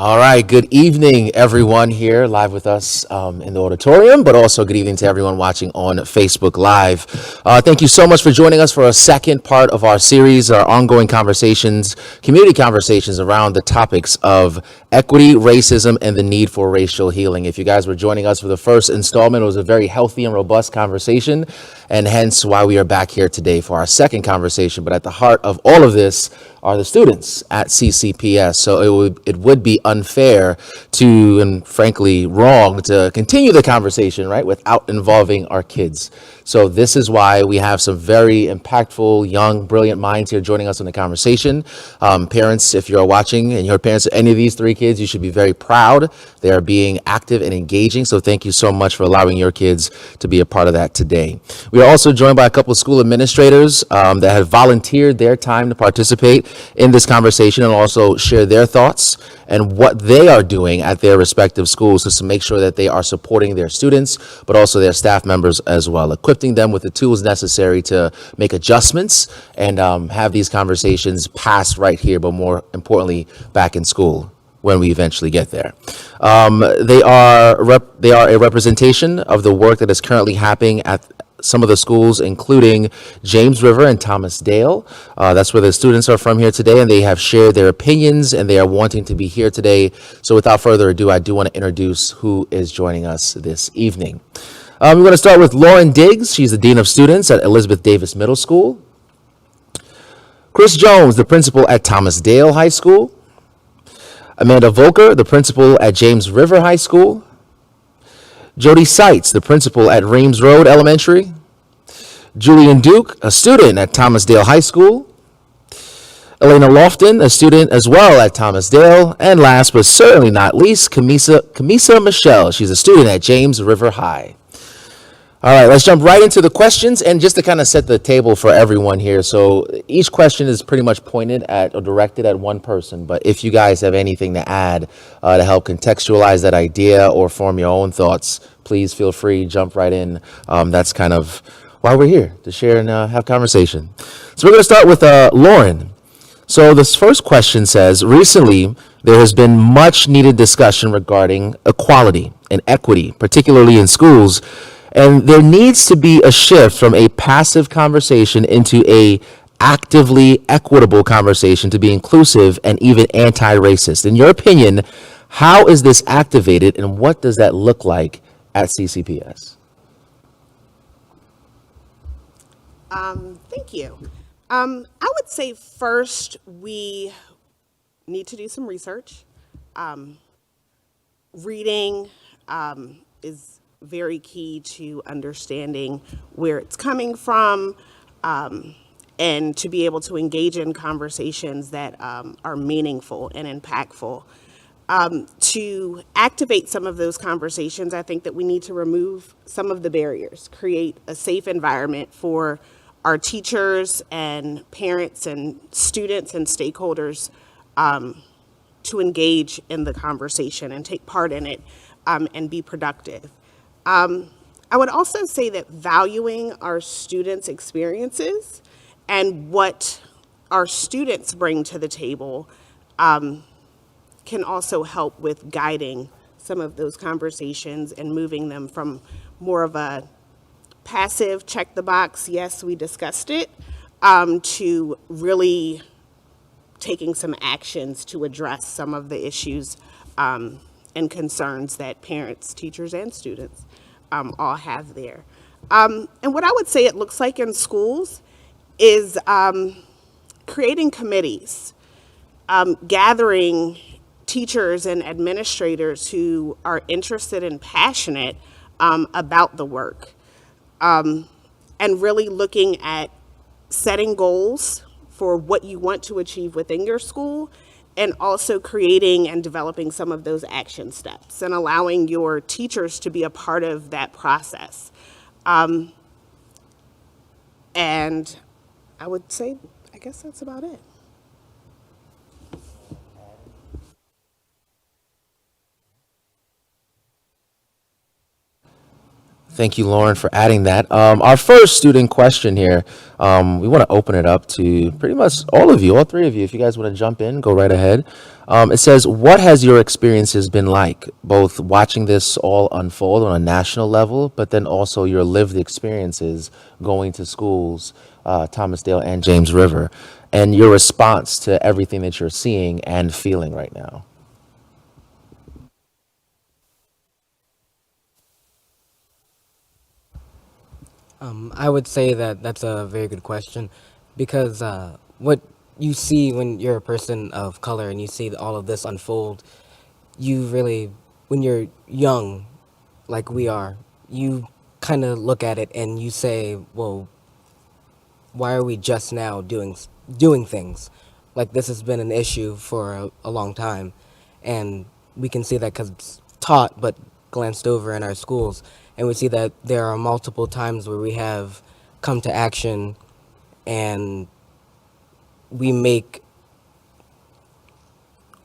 All right, good evening, everyone here live with us in the auditorium, but also good evening to everyone watching on Facebook Live. Thank you so much for joining us for a second part of our series, our ongoing conversations, community conversations around the topics of equity, racism, and the need for racial healing. If you guys were joining us for the first installment, it was a very healthy and robust conversation, and hence why we are back here today for our second conversation. But at the heart of all of this are the students at CCPS. So it would be unfair to, and frankly wrong, to continue the conversation, right, without involving our kids. So this is why we have some very impactful, young, brilliant minds here joining us in the conversation. Parents, if you're watching and you're parents of any of these three kids, you should be very proud. They are being active and engaging. So thank you so much for allowing your kids to be a part of that today. We are also joined by a couple of school administrators that have volunteered their time to participate in this conversation and also share their thoughts and what they are doing at their respective schools just to make sure that they are supporting their students, but also their staff members as well, equipping them with the tools necessary to make adjustments and have these conversations pass right here, but more importantly, back in school when we eventually get there. They are a representation of the work that is currently happening at some of the schools, including James River and Thomas Dale. That's where the students are from here today, and they have shared their opinions, and they are wanting to be here today. So without further ado, I do want to introduce who is joining us this evening. We're going to start with Lauren Diggs. She's the Dean of Students at Elizabeth Davis Middle School. Chris Jones, the principal at Thomas Dale High School. Amanda Volker, the principal at James River High School. Jody Seitz, the principal at Reams Road Elementary. Julian Duke, a student at Thomas Dale High School. Elena Lofton, a student as well at Thomas Dale. And last but certainly not least, Kamisa Michelle. She's a student at James River High. All right, let's jump right into the questions, and just to kind of set the table for everyone here. So each question is pretty much pointed at or directed at one person, but if you guys have anything to add to help contextualize that idea or form your own thoughts, please feel free, jump right in. That's kind of why we're here, to share and have conversation. So we're going to start with Lauren. So this first question says, recently there has been much needed discussion regarding equality and equity, particularly in schools. And there needs to be a shift from a passive conversation into a actively equitable conversation to be inclusive and even anti-racist. In your opinion, how is this activated and what does that look like at CCPS? Thank you. I would say first we need to do some research. Reading is very key to understanding where it's coming from, and to be able to engage in conversations that are meaningful and impactful. To activate some of those conversations, I think that we need to remove some of the barriers, create a safe environment for our teachers and parents and students and stakeholders to engage in the conversation and take part in it and be productive. I would also say that valuing our students' experiences and what our students bring to the table can also help with guiding some of those conversations and moving them from more of a passive, check the box, yes, we discussed it, to really taking some actions to address some of the issues and concerns that parents, teachers, and students all have there. And what I would say it looks like in schools is creating committees, gathering teachers and administrators who are interested and passionate about the work, and really looking at setting goals for what you want to achieve within your school, and also creating and developing some of those action steps and allowing your teachers to be a part of that process. And I would say, I guess that's about it. Thank you, Lauren, for adding that. Our first student question here, we want to open it up to pretty much all of you, all three of you. If you guys want to jump in, go right ahead. It says, what has your experiences been like, both watching this all unfold on a national level, but then also your lived experiences going to schools, Thomas Dale and James River, and your response to everything that you're seeing and feeling right now? I would say that that's a very good question because what you see when you're a person of color and you see all of this unfold, you really, when you're young, like we are, you kind of look at it and you say, well, why are we just now doing things? Like this has been an issue for a long time, and we can see that because it's taught but glanced over in our schools, and we see that there are multiple times where we have come to action, and we make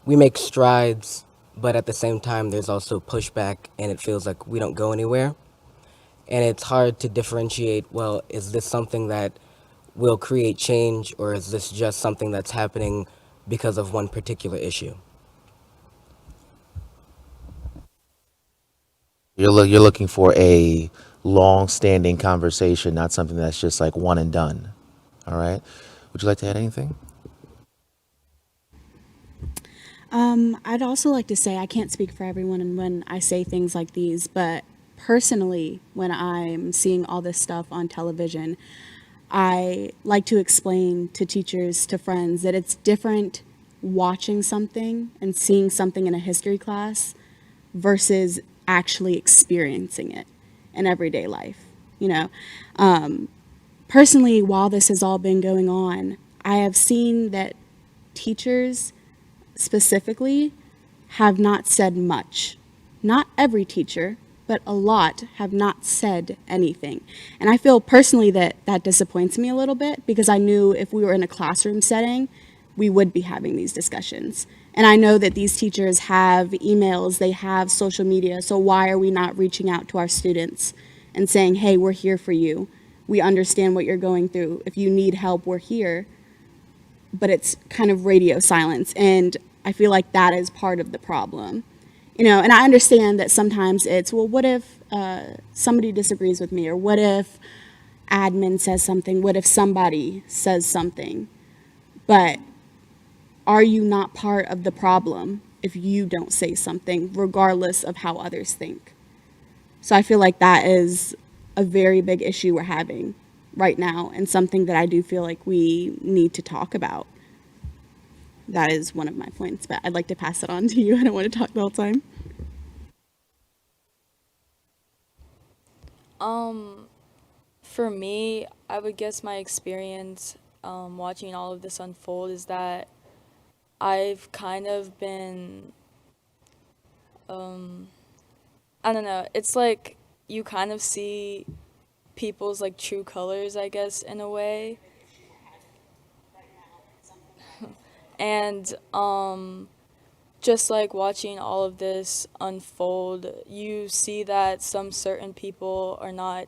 we make strides, but at the same time there's also pushback, and it feels like we don't go anywhere. And it's hard to differentiate, well, is this something that will create change or is this just something that's happening because of one particular issue? You're looking for a long-standing conversation, not something that's just like one and done. All right. Would you like to add anything? I'd also like to say I can't speak for everyone and when I say things like these, but personally, when I'm seeing all this stuff on television, I like to explain to teachers, to friends, that it's different watching something and seeing something in a history class versus actually experiencing it in everyday life. You know, personally, while this has all been going on, I have seen that teachers specifically have not said much. Not every teacher, but a lot have not said anything. And I feel personally that that disappoints me a little bit because I knew if we were in a classroom setting, we would be having these discussions. And I know that these teachers have emails, they have social media, so why are we not reaching out to our students and saying, hey, we're here for you. We understand what you're going through. If you need help, we're here. But it's kind of radio silence. And I feel like that is part of the problem. You know, and I understand that sometimes it's, well, what if somebody disagrees with me? Or what if admin says something? What if somebody says something? But are you not part of the problem if you don't say something, regardless of how others think? So I feel like that is a very big issue we're having right now and something that I do feel like we need to talk about. That is one of my points, but I'd like to pass it on to you. I don't want to talk the whole time. For me, I would guess my experience watching all of this unfold is that I've kind of been, I don't know, it's like you kind of see people's like true colors, I guess, in a way. And just like watching all of this unfold, you see that some certain people are not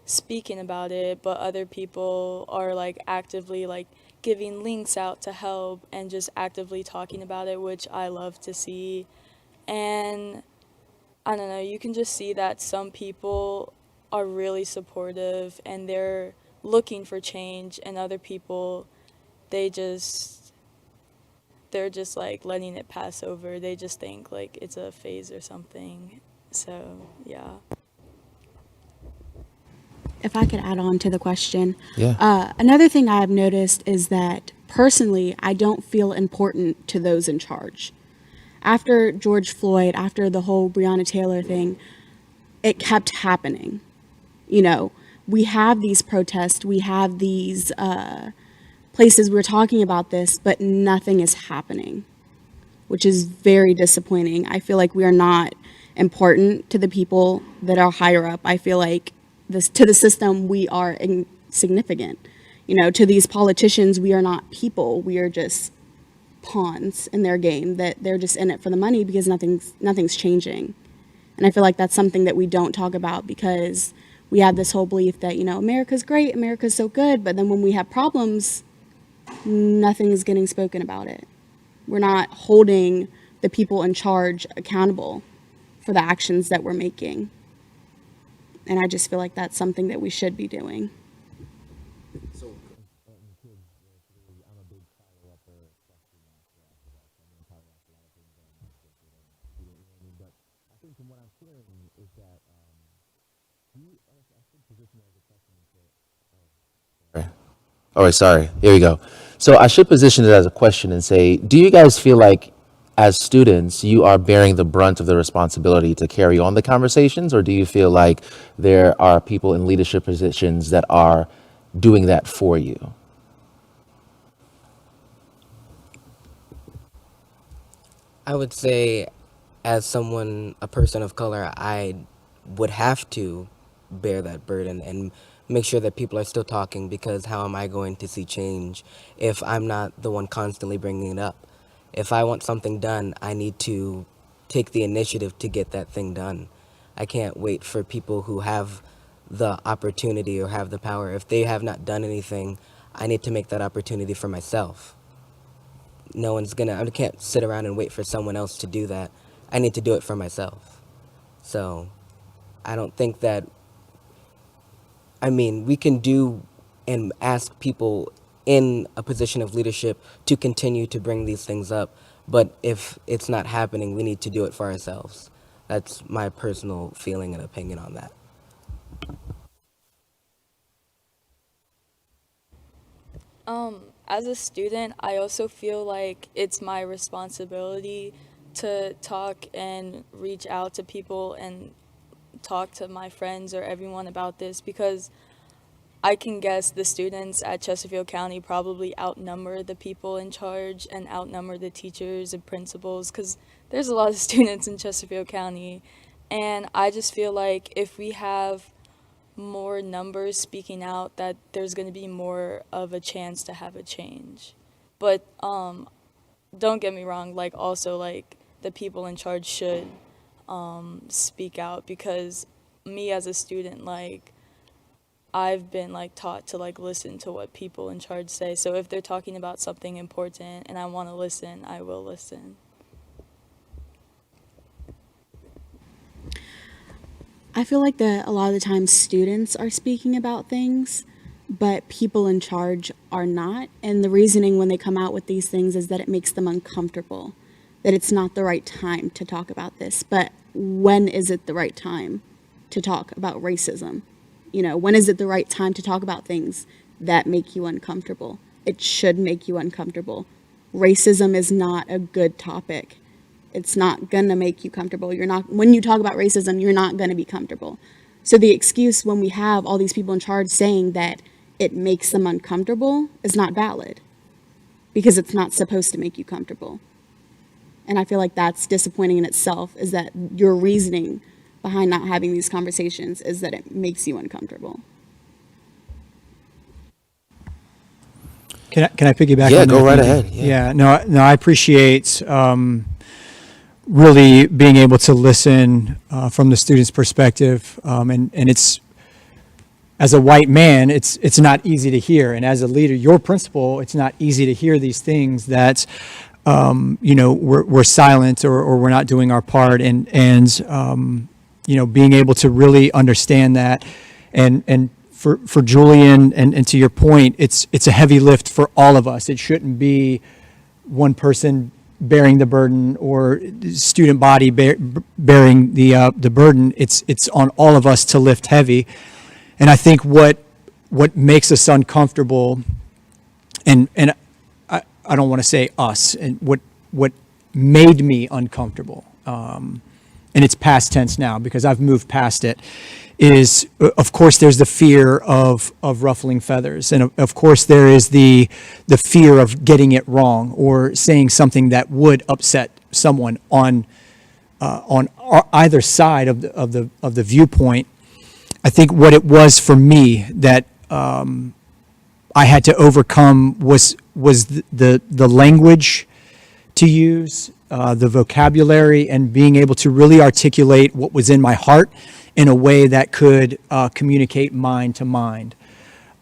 speaking about it, but other people are like actively like giving links out to help and just actively talking about it, which I love to see. And I don't know, you can just see that some people are really supportive and they're looking for change, and other people, they just they're just like letting it pass over. They just think like it's a phase or something. So, yeah. If I could add on to the question, Yeah. another thing I have noticed is that personally, I don't feel important to those in charge. After George Floyd, after the whole Breonna Taylor thing, it kept happening. You know, we have these protests, we have these places we're talking about this, but nothing is happening, which is very disappointing. I feel like we are not important to the people that are higher up. I feel like this to the system we are insignificant. You know, to these politicians we are not people. We are just pawns in their game that they're just in it for the money because nothing's changing. And I feel like that's something that we don't talk about because we have this whole belief that, America's great, America's so good, but then when we have problems, nothing is getting spoken about it. We're not holding the people in charge accountable for the actions that we're making. And I just feel like that's something that we should be doing. All right, sorry. Here we go. So I should position it as a question and say, do you guys feel like as students, you are bearing the brunt of the responsibility to carry on the conversations, or do you feel like there are people in leadership positions that are doing that for you? I would say, as someone, a person of color, I would have to bear that burden and make sure that people are still talking, because how am I going to see change if I'm not the one constantly bringing it up? If I want something done, I need to take the initiative to get that thing done. I can't wait for people who have the opportunity or have the power. If they have not done anything, I need to make that opportunity for myself. I can't sit around and wait for someone else to do that. I need to do it for myself. So I don't think that, we can do and ask people in a position of leadership to continue to bring these things up. But if it's not happening, we need to do it for ourselves. That's my personal feeling and opinion on that. As a student, I also feel like it's my responsibility to talk and reach out to people and talk to my friends or everyone about this, because I can guess the students at Chesterfield County probably outnumber the people in charge and outnumber the teachers and principals, because there's a lot of students in Chesterfield County. And I just feel like if we have more numbers speaking out, that there's going to be more of a chance to have a change. But don't get me wrong, like also like the people in charge should speak out, because me as a student, like I've been like taught to like listen to what people in charge say. So if they're talking about something important and I want to listen, I will listen. I feel like that a lot of the times students are speaking about things, but people in charge are not. And the reasoning when they come out with these things is that it makes them uncomfortable, that it's not the right time to talk about this. But when is it the right time to talk about racism? When is it the right time to talk about things that make you uncomfortable? It should make you uncomfortable. Racism is not a good topic. It's not gonna make you comfortable. When you talk about racism, you're not gonna be comfortable. So the excuse when we have all these people in charge saying that it makes them uncomfortable is not valid, because it's not supposed to make you comfortable. And I feel like that's disappointing in itself, is that your reasoning behind not having these conversations is that it makes you uncomfortable. Can I piggyback Yeah, on that? go right Thank you. ahead. Yeah. No, I appreciate really being able to listen from the student's perspective, and it's, as a white man, it's not easy to hear, and as a leader, your principal, it's not easy to hear these things that we're silent, or we're not doing our part, and being able to really understand that, and for Julian, and to your point, it's a heavy lift for all of us. It shouldn't be one person bearing the burden, or student body bearing the burden. It's on all of us to lift heavy. And I think what makes us uncomfortable, and I don't want to say us, and what made me uncomfortable, and it's past tense now because I've moved past it, is, of course, there's the fear of ruffling feathers. And of course, there is the fear of getting it wrong, or saying something that would upset someone on either side of the viewpoint. I think what it was for me that I had to overcome was the language to use, the vocabulary, and being able to really articulate what was in my heart in a way that could communicate mind to mind.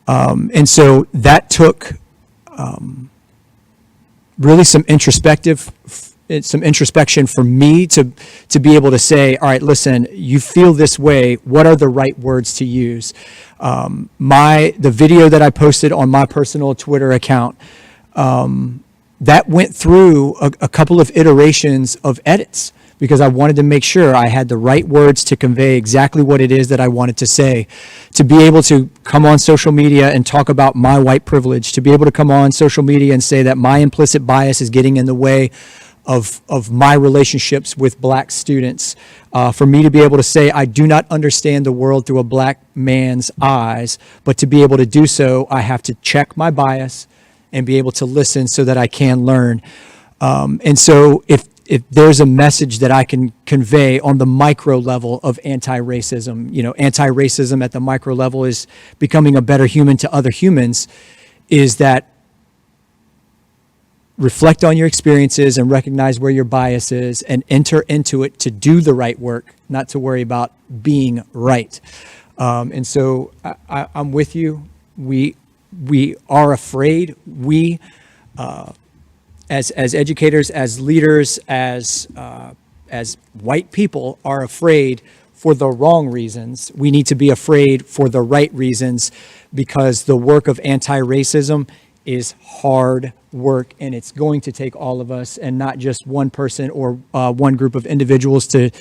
And so that took really some introspection for me to be able to say, all right, listen, you feel this way. What are the right words to use? The video that I posted on my personal Twitter account, that went through a couple of iterations of edits because I wanted to make sure I had the right words to convey exactly what it is that I wanted to say, to be able to come on social media and talk about my white privilege, to be able to come on social media and say that my implicit bias is getting in the way of my relationships with black students, for me to be able to say I do not understand the world through a black man's eyes, but to be able to do so, I have to check my bias and be able to listen so that I can learn. And so if there's a message that I can convey on the micro level of anti-racism, anti-racism at the micro level is becoming a better human to other humans, is that reflect on your experiences and recognize where your bias is and enter into it to do the right work, not to worry about being right. And so I'm with you. We are afraid. We, as educators, as leaders, as white people, are afraid for the wrong reasons. We need to be afraid for the right reasons, because the work of anti-racism is hard work, and it's going to take all of us and not just one person or one group of individuals to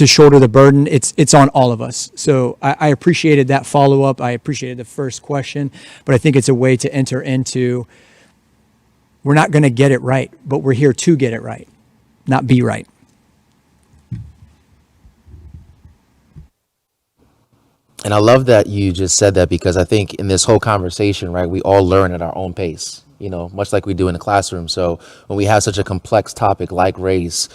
shoulder the burden. It's on all of us. So I appreciated that follow-up. I appreciated the first question, but I think it's a way to enter into, we're not going to get it right, but we're here to get it right, not be right. And I love that you just said that, because I think in this whole conversation, right, we all learn at our own pace, much like we do in the classroom. So when we have such a complex topic like race,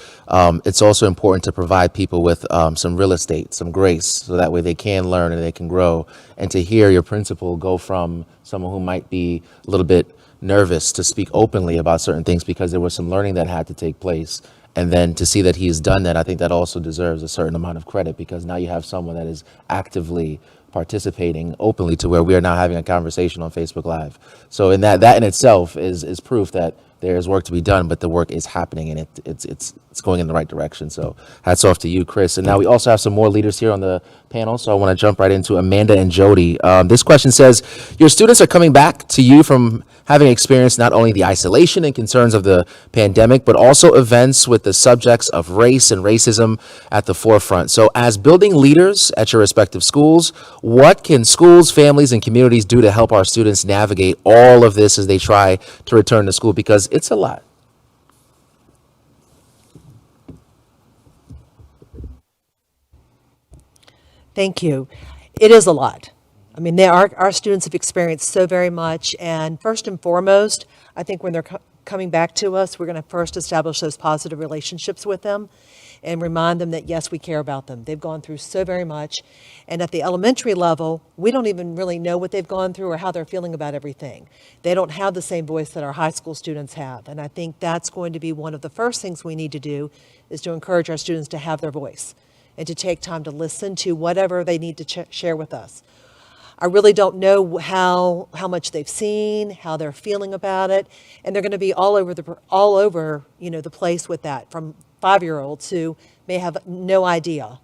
it's also important to provide people with some real estate, some grace, so that way they can learn and they can grow. And to hear your principal go from someone who might be a little bit nervous to speak openly about certain things because there was some learning that had to take place. And then to see that he's done that, I think that also deserves a certain amount of credit, because now you have someone that is actively participating openly, to where we are now having a conversation on Facebook Live. So in that in itself is proof that there is work to be done, but the work is happening, and it's going in the right direction. So hats off to you, Chris. And now we also have some more leaders here on the panel. So I want to jump right into Amanda and Jody. This question says, your students are coming back to you from having experienced not only the isolation and concerns of the pandemic, but also events with the subjects of race and racism at the forefront. So as building leaders at your respective schools, what can schools, families, and communities do to help our students navigate all of this as they try to return to school? Because it's a lot. Thank you. It is a lot. I mean, our students have experienced so very much, and first and foremost, I think when they're coming back to us, we're going to first establish those positive relationships with them and remind them that, yes, we care about them. They've gone through so very much, and at the elementary level, we don't even really know what they've gone through or how they're feeling about everything. They don't have the same voice that our high school students have, and I think that's going to be one of the first things we need to do, is to encourage our students to have their voice and to take time to listen to whatever they need to share with us. I really don't know how much they've seen, how they're feeling about it, and they're going to be all over the place with that, from 5-year-olds who may have no idea.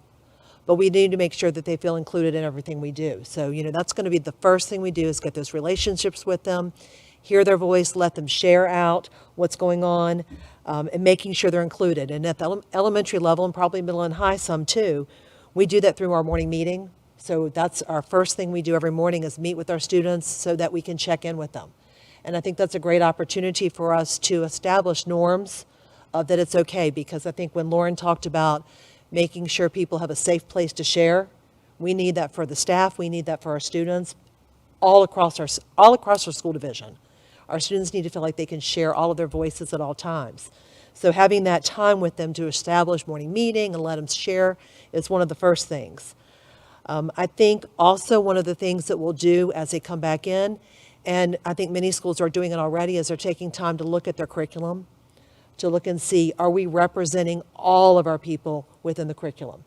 But we need to make sure that they feel included in everything we do. So, that's going to be the first thing we do, is get those relationships with them, hear their voice, let them share out what's going on, and making sure they're included. And at the elementary level, and probably middle and high some too, we do that through our morning meeting. So that's our first thing we do every morning, is meet with our students so that we can check in with them. And I think that's a great opportunity for us to establish norms that it's okay, because I think when Lauren talked about making sure people have a safe place to share, we need that for the staff, we need that for our students, all across our school division. Our students need to feel like they can share all of their voices at all times. So having that time with them to establish morning meeting and let them share is one of the first things. I think also one of the things that we'll do as they come back in, and I think many schools are doing it already, is they're taking time to look at their curriculum, to look and see, are we representing all of our people within the curriculum?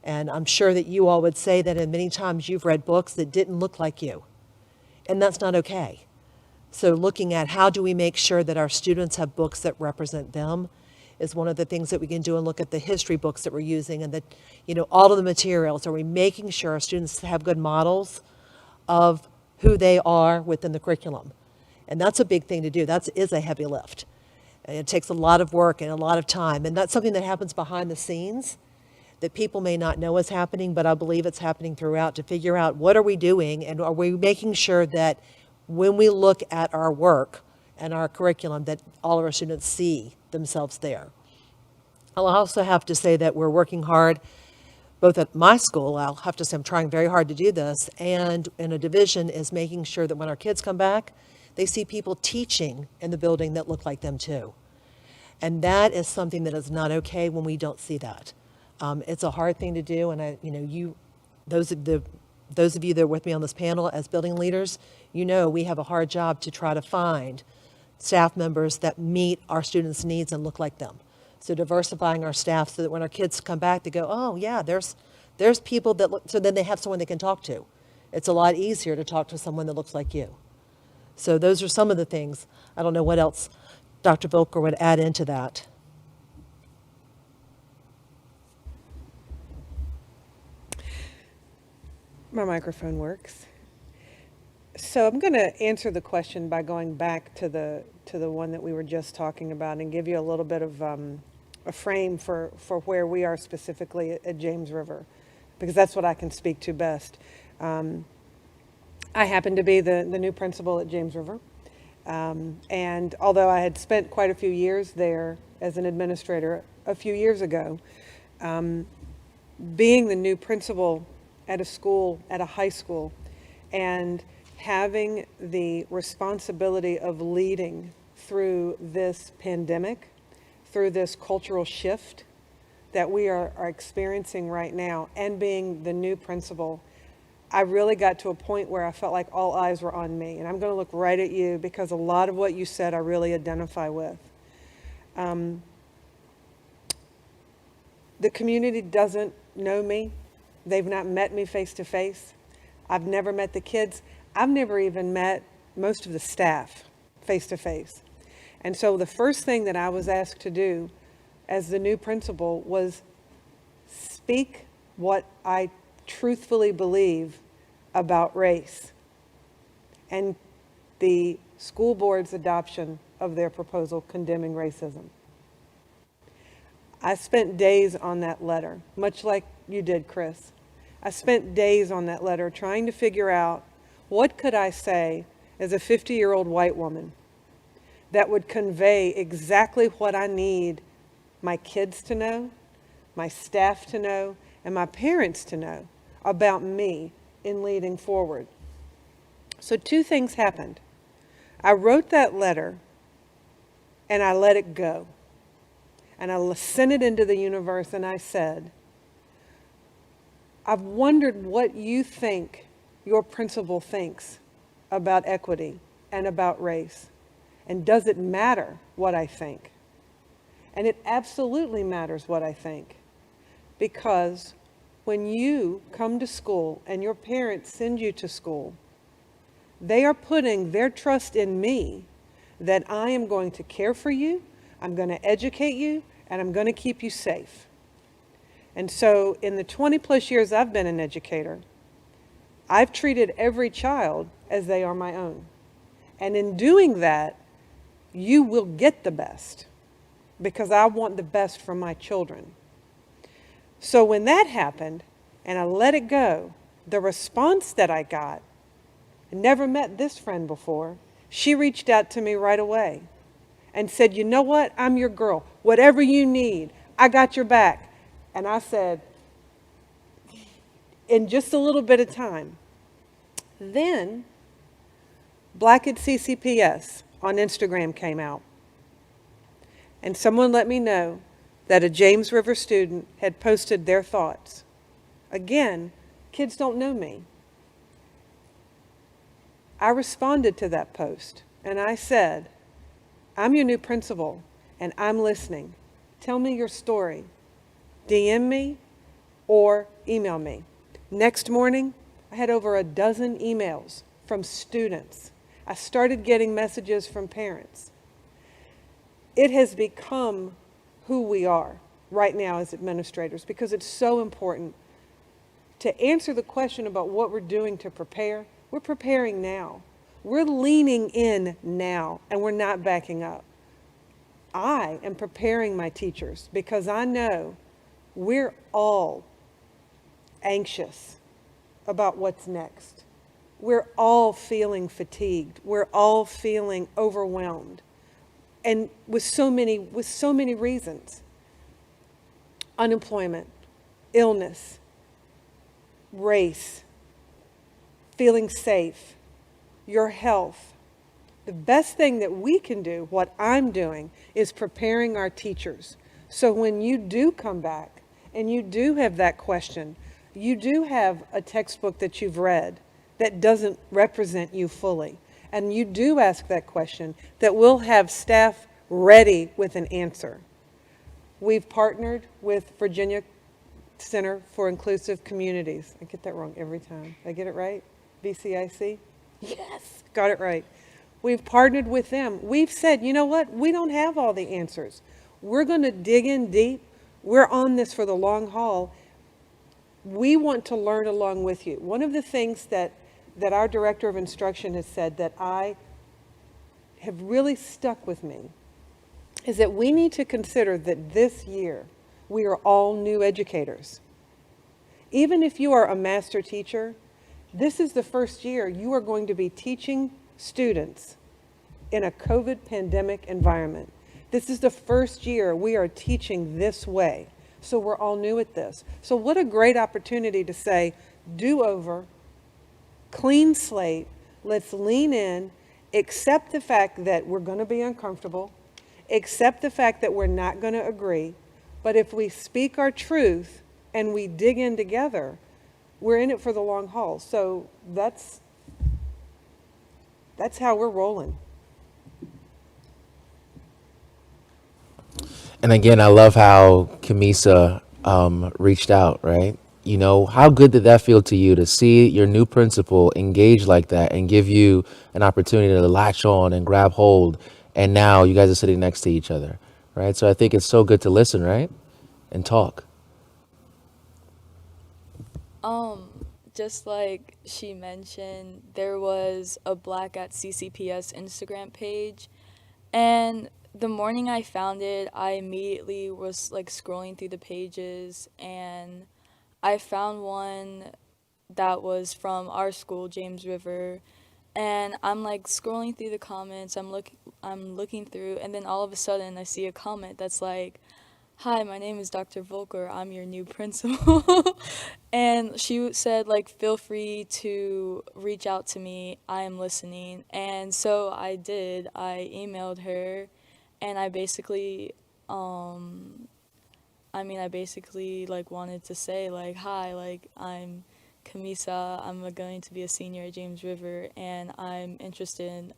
And I'm sure that you all would say that in many times you've read books that didn't look like you. And that's not okay. So looking at how do we make sure that our students have books that represent them is one of the things that we can do, and look at the history books that we're using and all of the materials. Are we making sure our students have good models of who they are within the curriculum? And that's a big thing to do. That is a heavy lift. And it takes a lot of work and a lot of time. And that's something that happens behind the scenes that people may not know is happening, but I believe it's happening throughout, to figure out what are we doing, and are we making sure that when we look at our work and our curriculum, that all of our students see themselves there. I'll also have to say that we're working hard, both at my school, I'll have to say I'm trying very hard to do this, and in a division, is making sure that when our kids come back, they see people teaching in the building that look like them too. And that is something that is not okay when we don't see that. It's a hard thing to do, and those of you that are with me on this panel as building leaders, we have a hard job to try to find staff members that meet our students' needs and look like them. So diversifying our staff so that when our kids come back, they go, oh yeah, there's people that look, so then they have someone they can talk to. It's a lot easier to talk to someone that looks like you. So those are some of the things. I don't know what else Dr. Volker would add into that. My microphone works. So I'm going to answer the question by going back to the one that we were just talking about, and give you a little bit of a frame for where we are specifically at James River, because that's what I can speak to best. I happen to be the new principal at James River, and although I had spent quite a few years there as an administrator a few years ago, being the new principal at a school, at a high school, and having the responsibility of leading through this pandemic, through this cultural shift that we are experiencing right now, and being the new principal, I really got to a point where I felt like all eyes were on me. And I'm going to look right at you, because a lot of what you said I really identify with. The community doesn't know me. They've not met me face to face. I've never met the kids. I've never even met most of the staff face to face. And so the first thing that I was asked to do as the new principal was speak what I truthfully believe about race and the school board's adoption of their proposal condemning racism. I spent days on that letter, much like you did, Chris. I spent days on that letter trying to figure out what could I say as a 50-year-old white woman that would convey exactly what I need my kids to know, my staff to know, and my parents to know about me in leading forward. So two things happened. I wrote that letter and I let it go. And I sent it into the universe, and I said, I've wondered what you think your principal thinks about equity and about race. And does it matter what I think? And it absolutely matters what I think. Because when you come to school and your parents send you to school, they are putting their trust in me that I am going to care for you, I'm going to educate you, and I'm going to keep you safe. And so in the 20 plus years I've been an educator, I've treated every child as they are my own. And in doing that, you will get the best, because I want the best for my children. So when that happened and I let it go, the response that I got, I never met this friend before, she reached out to me right away and said, you know what, I'm your girl. Whatever you need, I got your back. And I said, in just a little bit of time. Then Black at CCPS on Instagram came out. And someone let me know that a James River student had posted their thoughts. Again, kids don't know me. I responded to that post and I said, I'm your new principal and I'm listening. Tell me your story. DM me, or email me. Next morning, I had over a dozen emails from students. I started getting messages from parents. It has become who we are right now as administrators because it's so important to answer the question about what we're doing to prepare. We're preparing now. We're leaning in now, and we're not backing up. I am preparing my teachers because I know we're all anxious about what's next. We're all feeling fatigued. We're all feeling overwhelmed. And with so many reasons. Unemployment, illness, race, feeling safe, your health. The best thing that we can do, what I'm doing, is preparing our teachers. So when you do come back and you do have that question, you do have a textbook that you've read that doesn't represent you fully, and you do ask that question, that we'll have staff ready with an answer. We've partnered with Virginia Center for Inclusive Communities. I get that wrong every time. Did I get it right? VCIC? Yes, got it right. We've partnered with them. We've said, you know what? We don't have all the answers. We're going to dig in deep. We're on this for the long haul. We want to learn along with you. One of the things that our director of instruction has said that I have really stuck with me is that we need to consider that this year we are all new educators. Even if you are a master teacher, this is the first year you are going to be teaching students in a COVID pandemic environment. This is the first year we are teaching this way. So we're all new at this. So what a great opportunity to say, do over, clean slate, let's lean in, accept the fact that we're going to be uncomfortable, accept the fact that we're not going to agree, but if we speak our truth and we dig in together, we're in it for the long haul. So that's how we're rolling. And again, I love how Kamisa reached out, right? You know, how good did that feel to you to see your new principal engage like that and give you an opportunity to latch on and grab hold? And now you guys are sitting next to each other, right? So I think it's so good to listen, right? And talk. Just like she mentioned, there was a Black at CCPS Instagram page, and the morning I found it, I immediately was like scrolling through the pages, and I found one that was from our school, James River, and I'm like scrolling through the comments, I'm looking through, and then all of a sudden I see a comment that's like, "Hi, my name is Dr. Volker. I'm your new principal." And she said, like, feel free to reach out to me. I am listening. And so I did. I emailed her, and I basically, like, wanted to say, like, hi, like, I'm Kamisa. I'm going to be a senior at James River, and I'm interested in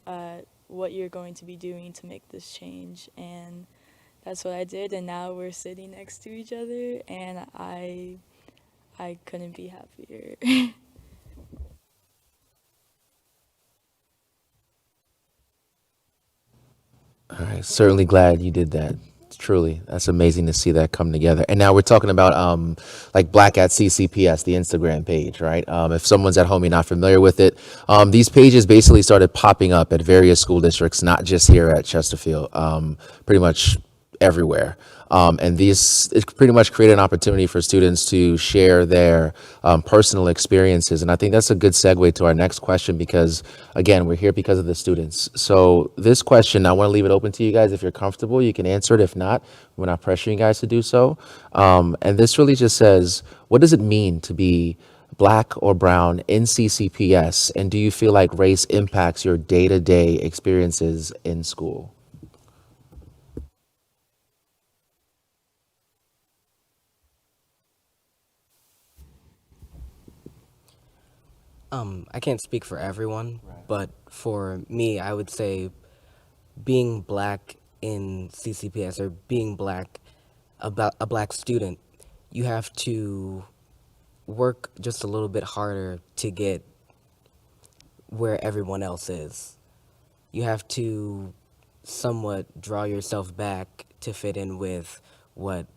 what you're going to be doing to make this change. And that's what I did, and now we're sitting next to each other, and I couldn't be happier. All right, certainly glad you did that. Truly, that's amazing to see that come together. And now we're talking about like Black at CCPS, the Instagram page, right? If someone's at home, you're not familiar with it, these pages basically started popping up at various school districts, not just here at Chesterfield, pretty much everywhere. And these it pretty much created an opportunity for students to share their personal experiences. And I think that's a good segue to our next question because, again, we're here because of the students. So this question, I want to leave it open to you guys. If you're comfortable, you can answer it. If not, we're not pressuring you guys to do so. And this really just says, what does it mean to be Black or brown in CCPS? And do you feel like race impacts your day-to-day experiences in school? I can't speak for everyone, but for me, I would say being black in CCPS or being black, about a black student, you have to work just a little bit harder to get where everyone else is. You have to somewhat draw yourself back to fit in with what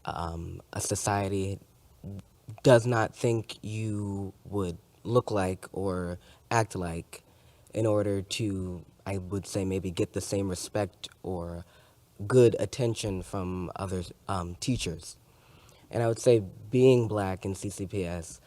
a society does not think you would look like or act like in order to, I would say, maybe get the same respect or good attention from other teachers. And I would say being black in CCPS,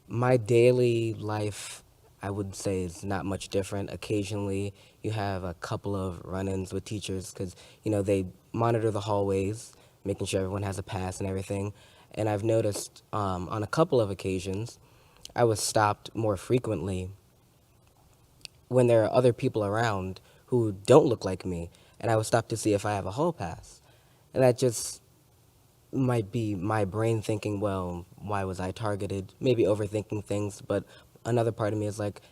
my daily life, I would say, is not much different. Occasionally, you have a couple of run-ins with teachers because, they monitor the hallways, making sure everyone has a pass and everything. And I've noticed on a couple of occasions, I was stopped more frequently when there are other people around who don't look like me, and I was stopped to see if I have a hall pass. And that just might be my brain thinking, well, why was I targeted? Maybe overthinking things, but another part of me is like,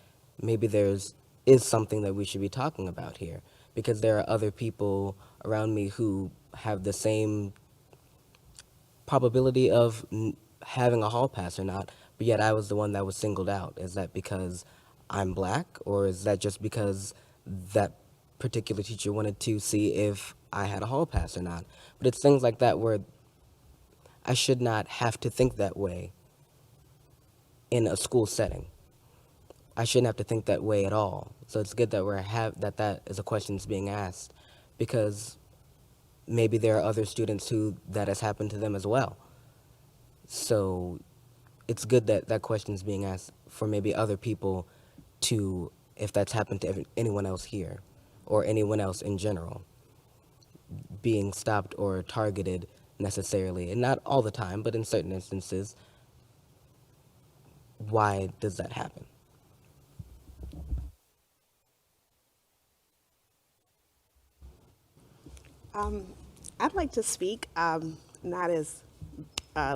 maybe is something that we should be talking about here because there are other people around me who have the same probability of having a hall pass or not, but yet I was the one that was singled out. Is that because I'm black, or is that just because that particular teacher wanted to see if I had a hall pass or not? But it's things like that where I should not have to think that way in a school setting. I shouldn't have to think that way at all. So it's good that that is a question that's being asked, because maybe there are other students who that has happened to them as well. So it's good that that question is being asked for maybe other people to, if that's happened to anyone else here or anyone else in general, being stopped or targeted necessarily, and not all the time, but in certain instances, why does that happen? I'd like to speak, not as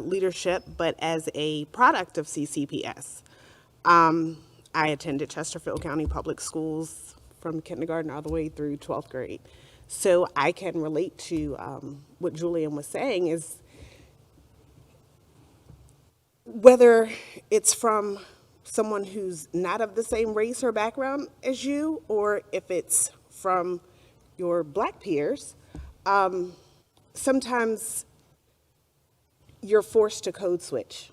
leadership, but as a product of CCPS. I attended Chesterfield County Public Schools from kindergarten all the way through 12th grade. So I can relate to what Julian was saying is whether it's from someone who's not of the same race or background as you, or if it's from your black peers, sometimes you're forced to code switch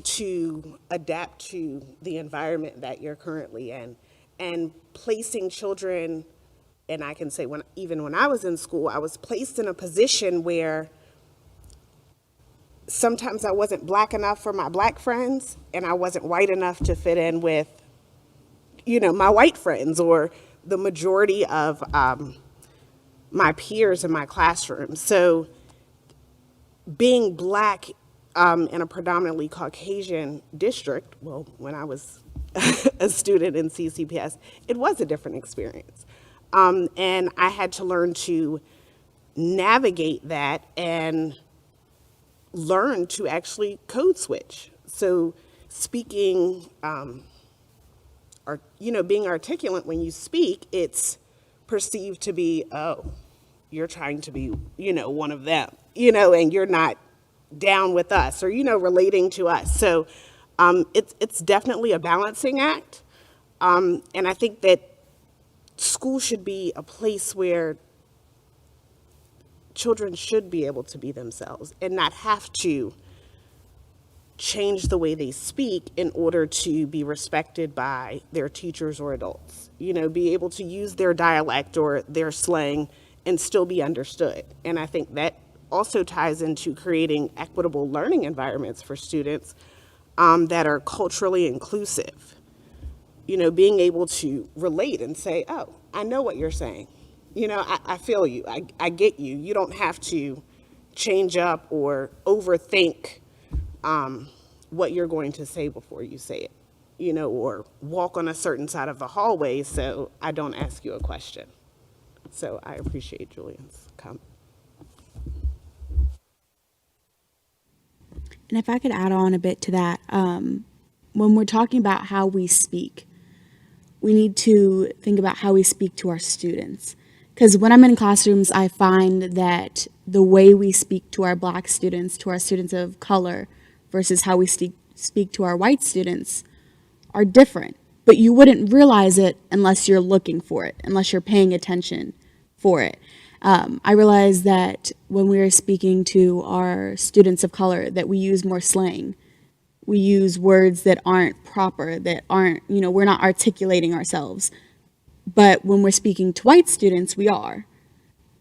to adapt to the environment that you're currently in. And placing children, and I can say even when I was in school, I was placed in a position where sometimes I wasn't black enough for my black friends, and I wasn't white enough to fit in with, my white friends or the majority of my peers in my classroom. So being black in a predominantly Caucasian district, well, when I was a student in CCPS, it was a different experience. And I had to learn to navigate that and learn to actually code switch. So speaking, or, being articulate when you speak, it's perceived to be, oh, you're trying to be, one of them, and you're not down with us or, relating to us. So it's definitely a balancing act. And I think that school should be a place where children should be able to be themselves and not have to change the way they speak in order to be respected by their teachers or adults. Be able to use their dialect or their slang and still be understood. And I think that also ties into creating equitable learning environments for students that are culturally inclusive. Being able to relate and say, oh, I know what you're saying. I feel you. I get you. You don't have to change up or overthink what you're going to say before you say it, or walk on a certain side of the hallway so I don't ask you a question. So I appreciate Julian's comment. And if I could add on a bit to that, when we're talking about how we speak, we need to think about how we speak to our students. Because when I'm in classrooms, I find that the way we speak to our Black students, to our students of color, versus how we speak to our white students are different. But you wouldn't realize it unless you're looking for it, unless you're paying attention for it. I realized that when we are speaking to our students of color, that we use more slang. We use words that aren't proper, that aren't, we're not articulating ourselves. But when we're speaking to white students, we are.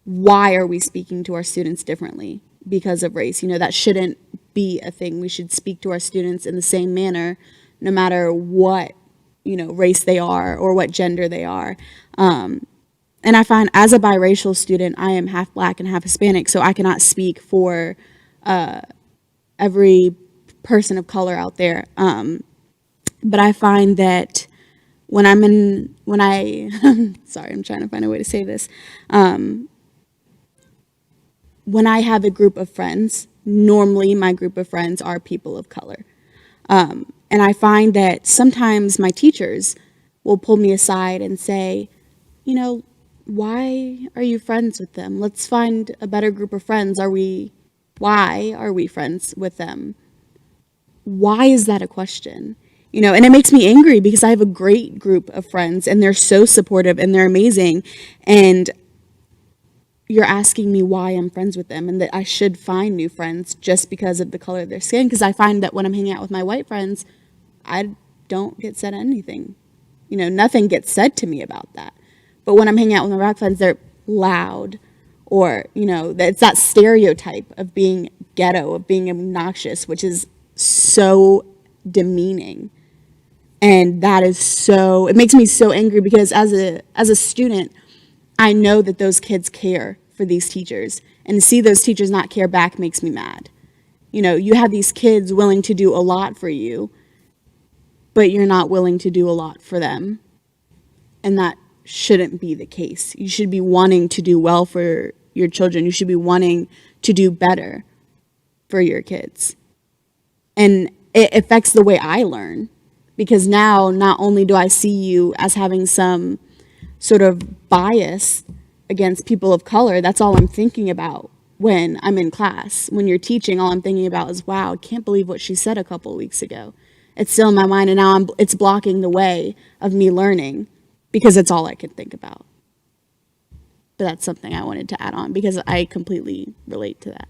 Why are we speaking to our students differently? Because of race. That shouldn't be a thing. We should speak to our students in the same manner, no matter what, race they are or what gender they are. And I find as a biracial student, I am half Black and half Hispanic, so I cannot speak for every person of color out there. But I find that when sorry, I'm trying to find a way to say this. When I have a group of friends, normally my group of friends are people of color. And I find that sometimes my teachers will pull me aside and say, why are you friends with them? Let's find a better group of friends. Why are we friends with them? Why is that a question? And it makes me angry because I have a great group of friends and they're so supportive and they're amazing. And you're asking me why I'm friends with them and that I should find new friends just because of the color of their skin. Because I find that when I'm hanging out with my white friends, I don't get said anything. Nothing gets said to me about that. But when I'm hanging out with my Black friends, they're loud, or, it's that stereotype of being ghetto, of being obnoxious, which is so demeaning. And that is it makes me so angry because as a student, I know that those kids care for these teachers. And to see those teachers not care back makes me mad. You have these kids willing to do a lot for you, but you're not willing to do a lot for them. And that shouldn't be the case. You should be wanting to do well for your children. You should be wanting to do better for your kids. And it affects the way I learn, because now not only do I see you as having some sort of bias against people of color, that's all I'm thinking about when I'm in class. When you're teaching, all I'm thinking about is, wow, I can't believe what she said a couple of weeks ago. It's still in my mind, and now it's blocking the way of me learning because it's all I can think about. But that's something I wanted to add on because I completely relate to that.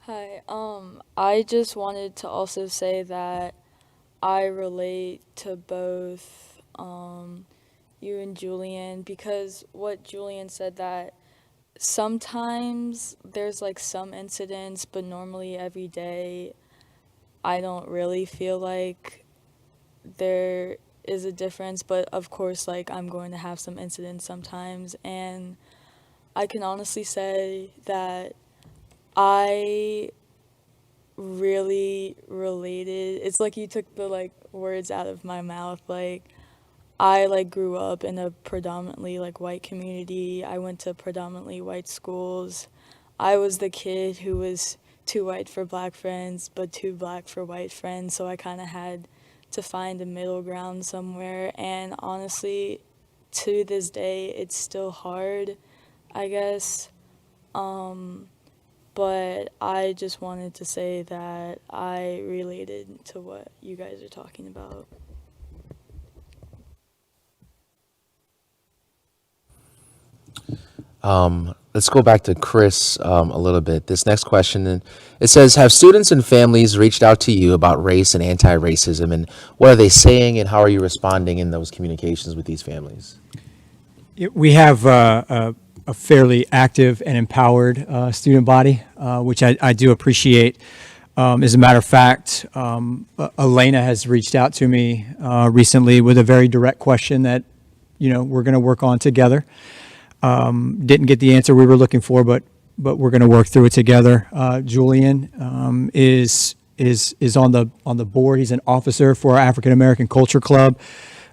Hi, I just wanted to also say that I relate to both you and Julian, because what Julian said, that sometimes there's like some incidents, but normally every day I don't really feel like there is a difference. But of course, like, I'm going to have some incidents sometimes, and I can honestly say that I really related. It's like you took the like words out of my mouth. Like, I like grew up in a predominantly like white community. I went to predominantly white schools. I was the kid who was too white for Black friends, but too Black for white friends. So I kind of had to find a middle ground somewhere. And honestly, to this day, it's still hard, I guess. But I just wanted to say that I related to what you guys are talking about. Let's go back to Chris a little bit. This next question, and it says, have students and families reached out to you about race and anti-racism, and what are they saying, and how are you responding in those communications with these families? We have a fairly active and empowered student body, which I do appreciate. As a matter of fact, Elena has reached out to me recently with a very direct question that, we're going to work on together. Didn't get the answer we were looking for, but we're going to work through it together. Julian is on the board. He's an officer for our African American Culture Club,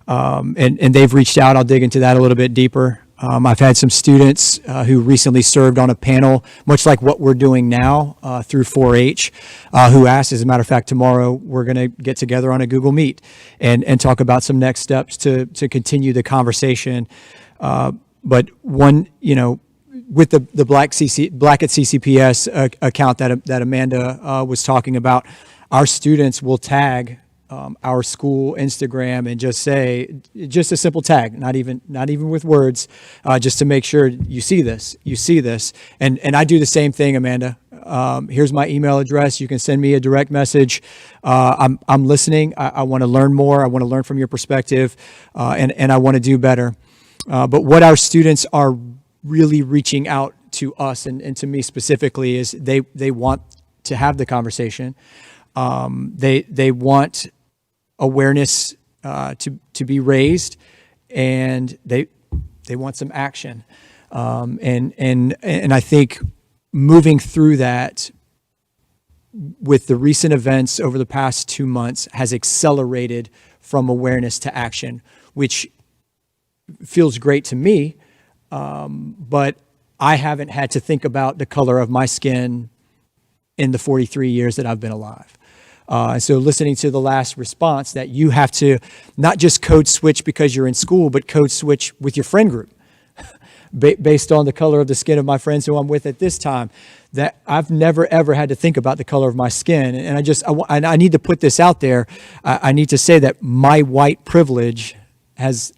and they've reached out. I'll dig into that a little bit deeper. I've had some students who recently served on a panel, much like what we're doing now through 4-H, who asked, as a matter of fact, tomorrow we're going to get together on a Google Meet and talk about some next steps to continue the conversation. But one, with the Black at CCPS account that Amanda was talking about, our students will tag our school Instagram and just say, just a simple tag, not even with words, just to make sure you see this. And I do the same thing, Amanda. Here's my email address. You can send me a direct message. I'm listening. I want to learn more. I want to learn from your perspective, and I want to do better. But what our students are really reaching out to us and to me specifically is they want to have the conversation. They want awareness to be raised, and they want some action. And I think moving through that with the recent events over the past 2 months has accelerated from awareness to action, which feels great to me. But I haven't had to think about the color of my skin in the 43 years that I've been alive. So listening to the last response, that you have to not just code switch because you're in school, but code switch with your friend group based on the color of the skin of my friends who I'm with at this time, that I've never, ever had to think about the color of my skin. And I need to put this out there. I need to say that my white privilege has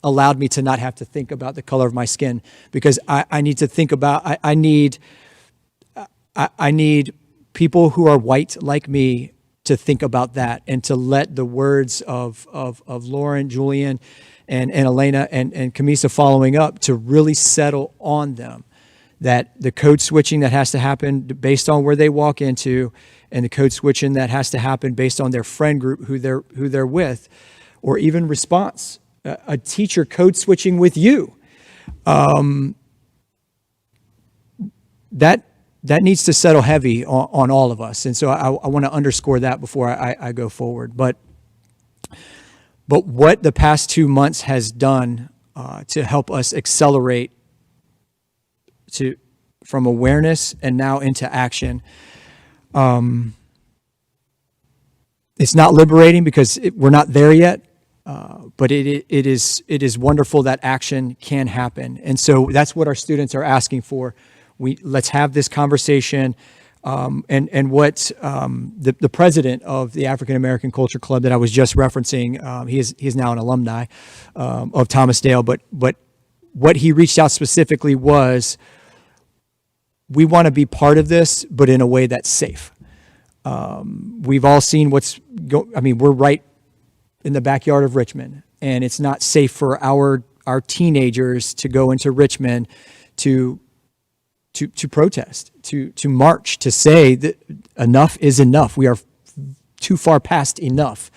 allowed me to not have to think about the color of my skin, because I need to think about, I need people who are white like me to think about that, and to let the words of Lauren, Julian, and Elena and Kamisa following up to really settle on them, that the code switching that has to happen based on where they walk into, and the code switching that has to happen based on their friend group who they're with, or even response, a teacher code switching with you, that needs to settle heavy on all of us. And so I want to underscore that before I go forward. But what the past 2 months has done to help us accelerate from awareness and now into action, it's not liberating because we're not there yet. But it is wonderful that action can happen. And so that's what our students are asking for. Let's have this conversation. And what the president of the African American Culture Club that I was just referencing, he is now an alumni of Thomas Dale, but what he reached out specifically was, we want to be part of this, but in a way that's safe. We've all seen we're right in the backyard of Richmond, and it's not safe for our teenagers to go into Richmond to protest, to march, to say that enough is enough. We are too far past enough.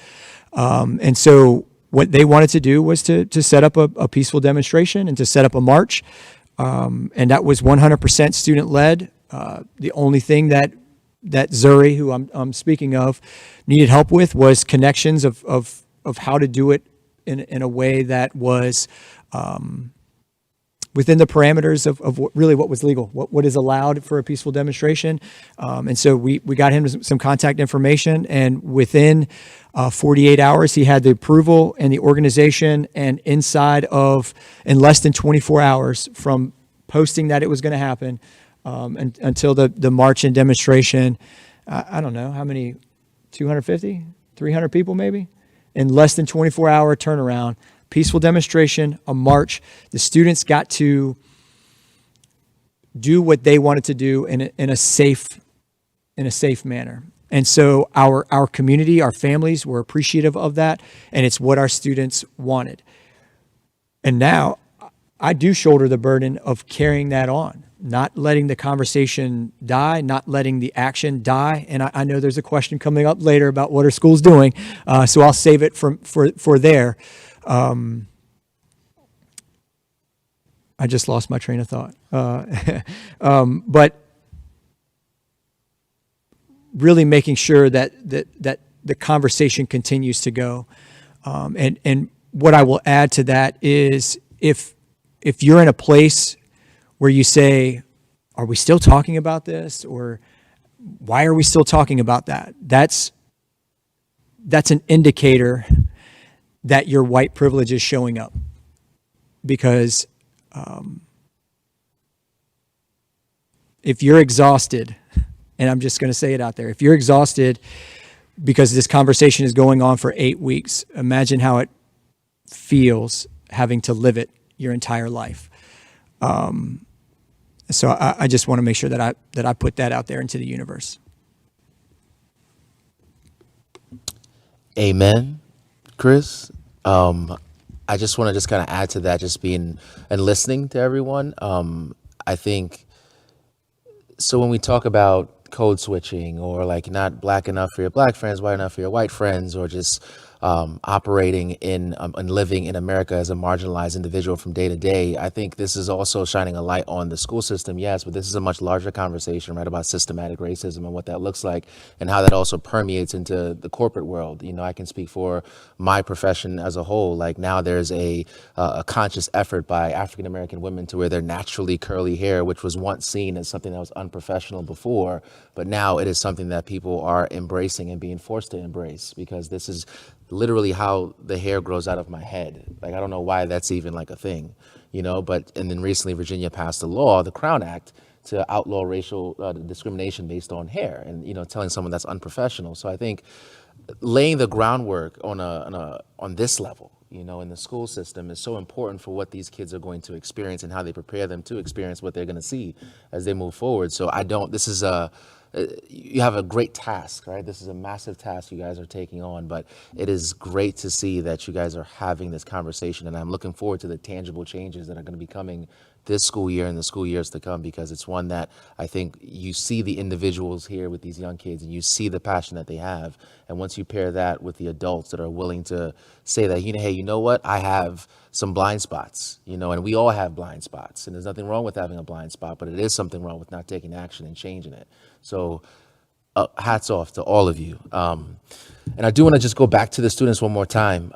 And so what they wanted to do was to set up a peaceful demonstration and to set up a march. And that was 100% student led. The only thing that Zuri, who I'm speaking of, needed help with was connections of how to do it in a way that was within the parameters of what was legal, what is allowed for a peaceful demonstration. And so we got him some contact information, and within 48 hours, he had the approval and the organization, and in less than 24 hours from posting that it was going to happen until the march and demonstration, I don't know how many, 250, 300 people maybe, in less than 24-hour turnaround. Peaceful demonstration, a march. The students got to do what they wanted to do in a safe manner. And so our community, our families were appreciative of that, and it's what our students wanted. And now I do shoulder the burden of carrying that on, not letting the conversation die, not letting the action die. And I know there's a question coming up later about what are schools doing, so I'll save it for there. I just lost my train of thought. But really making sure that the conversation continues to go. And what I will add to that is, if if you're in a place where you say, are we still talking about this? Or why are we still talking about that? That's an indicator that your white privilege is showing up. Because if you're exhausted, and I'm just going to say it out there, if you're exhausted because this conversation is going on for 8 weeks, imagine how it feels having to live it your entire life. So I just want to make sure that I put that out there into the universe. Amen, Chris. I just want to just kind of add to that, just being and listening to everyone. I think so when we talk about code switching or like not black enough for your black friends, white enough for your white friends, or just operating in and living in America as a marginalized individual from day to day, I think this is also shining a light on the school system, yes, but this is a much larger conversation, right, about systematic racism and what that looks like and how that also permeates into the corporate world. You know, I can speak for my profession as a whole. Like now there's a conscious effort by African American women to wear their naturally curly hair, which was once seen as something that was unprofessional before, but now it is something that people are embracing and being forced to embrace because this is literally how the hair grows out of my head. Like, I don't know why that's even like a thing, you know, but, and then recently Virginia passed a law, the Crown Act, to outlaw racial discrimination based on hair and, you know, telling someone that's unprofessional. So I think laying the groundwork on this level, you know, in the school system is so important for what these kids are going to experience and how they prepare them to experience what they're going to see as they move forward. So this is you have a great task, right? This is a massive task you guys are taking on, but it is great to see that you guys are having this conversation, and I'm looking forward to the tangible changes that are going to be coming this school year and the school years to come, because it's one that I think you see the individuals here with these young kids and you see the passion that they have. And once you pair that with the adults that are willing to say that, you know, hey, you know what, I have some blind spots, you know, and we all have blind spots, and there's nothing wrong with having a blind spot, but it is something wrong with not taking action and changing it. So hats off to all of you. And I do want to just go back to the students one more time.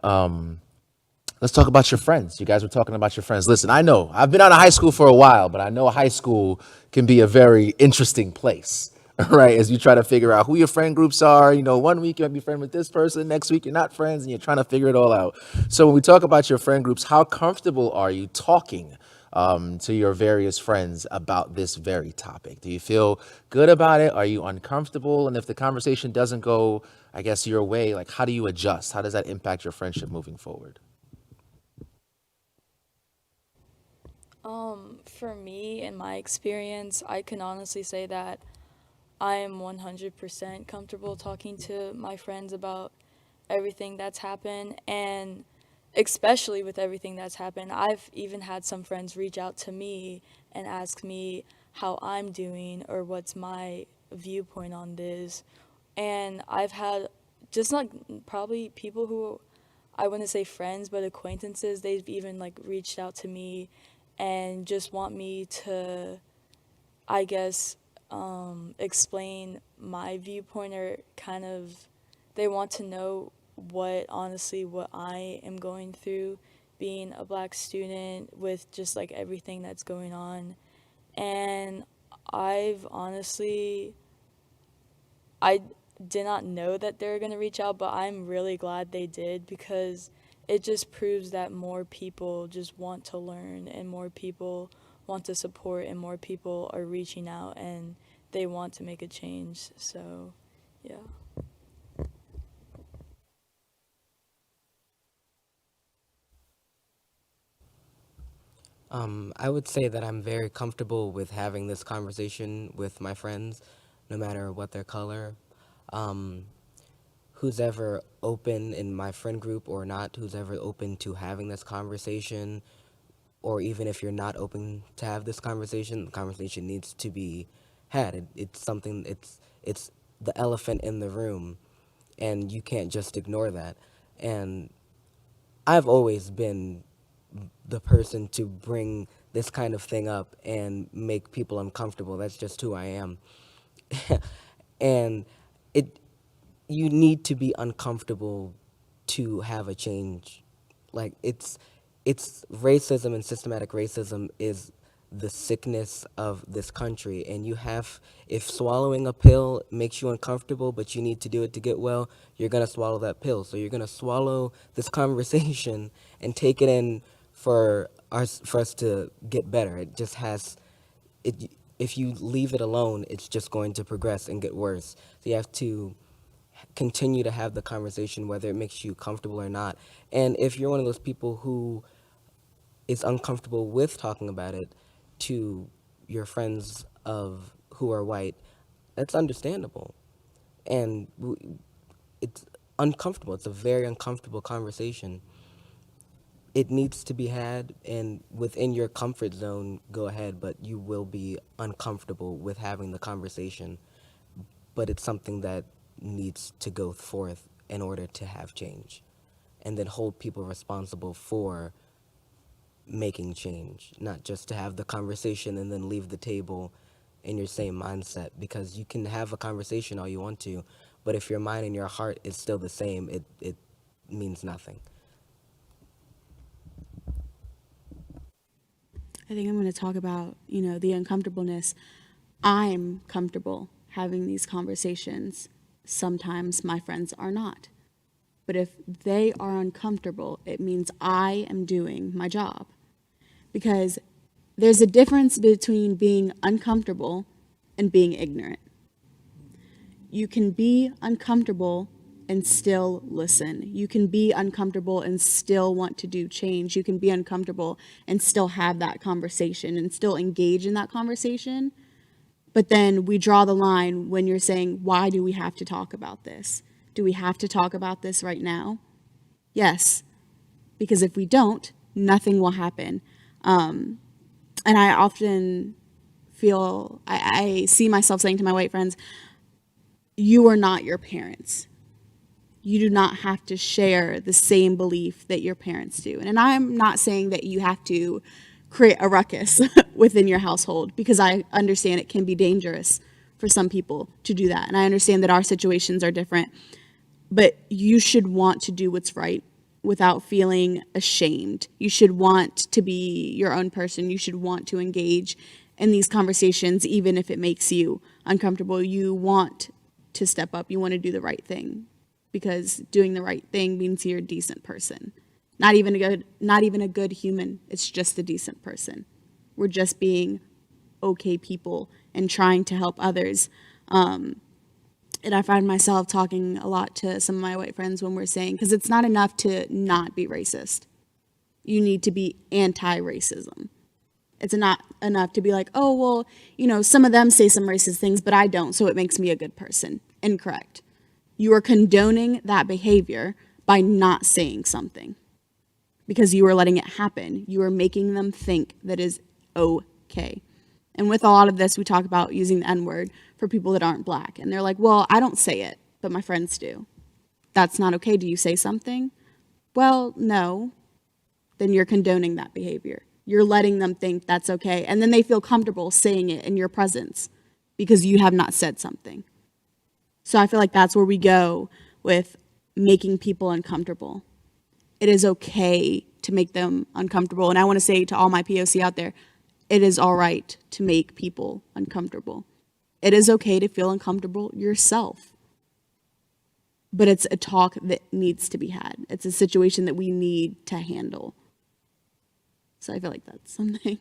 Let's talk about your friends. You guys were talking about your friends. Listen, I know I've been out of high school for a while, but I know high school can be a very interesting place, right? As you try to figure out who your friend groups are. You know, one week you might be friends with this person, next week you're not friends, and you're trying to figure it all out. So when we talk about your friend groups, how comfortable are you talking to your various friends about this very topic? Do you feel good about it? Are you uncomfortable? And if the conversation doesn't go, I guess, your way, like how do you adjust? How does that impact your friendship moving forward? For me, in my experience, I can honestly say that I am 100% comfortable talking to my friends about everything that's happened, and especially with everything that's happened. I've even had some friends reach out to me and ask me how I'm doing or what's my viewpoint on this. And I've had just like probably people who I wouldn't say friends, but acquaintances, they've even like reached out to me and just want me to, I guess, explain my viewpoint, or kind of they want to know what I am going through being a black student with just like everything that's going on. And I've honestly, I did not know that they were going to reach out, but I'm really glad they did, because it just proves that more people just want to learn and more people want to support and more people are reaching out and they want to make a change. So, yeah. I would say that I'm very comfortable with having this conversation with my friends, no matter what their color. Um, who's ever open in my friend group or not, who's ever open to having this conversation, or even if you're not open to have this conversation, the conversation needs to be had. It's something. It's the elephant in the room, and you can't just ignore that. And I've always been the person to bring this kind of thing up and make people uncomfortable. That's just who I am. And it you need to be uncomfortable to have a change. Like, it's racism and systematic racism is the sickness of this country, and you have, if swallowing a pill makes you uncomfortable but you need to do it to get well, you're going to swallow that pill. So you're going to swallow this conversation and take it in for us to get better. It just has it. If you leave it alone, it's just going to progress and get worse. So you have to continue to have the conversation whether it makes you comfortable or not. And if you're one of those people who is uncomfortable with talking about it to your friends of who are white, that's understandable. And it's uncomfortable. It's a very uncomfortable conversation. It needs to be had, and within your comfort zone, go ahead, but you will be uncomfortable with having the conversation. But it's something that needs to go forth in order to have change, and then hold people responsible for making change, not just to have the conversation and then leave the table in your same mindset, because you can have a conversation all you want to, but if your mind and your heart is still the same, it means nothing. I think I'm going to talk about, the uncomfortableness. I'm comfortable having these conversations. Sometimes my friends are not. But if they are uncomfortable, it means I am doing my job. Because there's a difference between being uncomfortable and being ignorant. You can be uncomfortable and still listen. You can be uncomfortable and still want to do change. You can be uncomfortable and still have that conversation and still engage in that conversation. But then we draw the line when you're saying, why do we have to talk about this? Do we have to talk about this right now? Yes, because if we don't, nothing will happen. And I often feel, I see myself saying to my white friends, you are not your parents. You do not have to share the same belief that your parents do. And I'm not saying that you have to create a ruckus within your household, because I understand it can be dangerous for some people to do that. And I understand that our situations are different, but you should want to do what's right without feeling ashamed. You should want to be your own person. You should want to engage in these conversations, even if it makes you uncomfortable. You want to step up. You want to do the right thing, because doing the right thing means you're a decent person. Not even a good human. It's just a decent person. We're just being okay people and trying to help others. And I find myself talking a lot to some of my white friends when we're saying, because it's not enough to not be racist. You need to be anti-racism. It's not enough to be like, oh, well, some of them say some racist things, but I don't, so it makes me a good person. Incorrect. You are condoning that behavior by not saying something, because you are letting it happen. You are making them think that is okay. And with a lot of this, we talk about using the N-word for people that aren't black. And they're like, well, I don't say it, but my friends do. That's not okay. Do you say something? Well, no. Then you're condoning that behavior. You're letting them think that's okay. And then they feel comfortable saying it in your presence because you have not said something. So I feel like that's where we go with making people uncomfortable. It is okay to make them uncomfortable. And I want to say to all my POC out there, it is all right to make people uncomfortable. It is okay to feel uncomfortable yourself. But it's a talk that needs to be had. It's a situation that we need to handle. So I feel like that's something.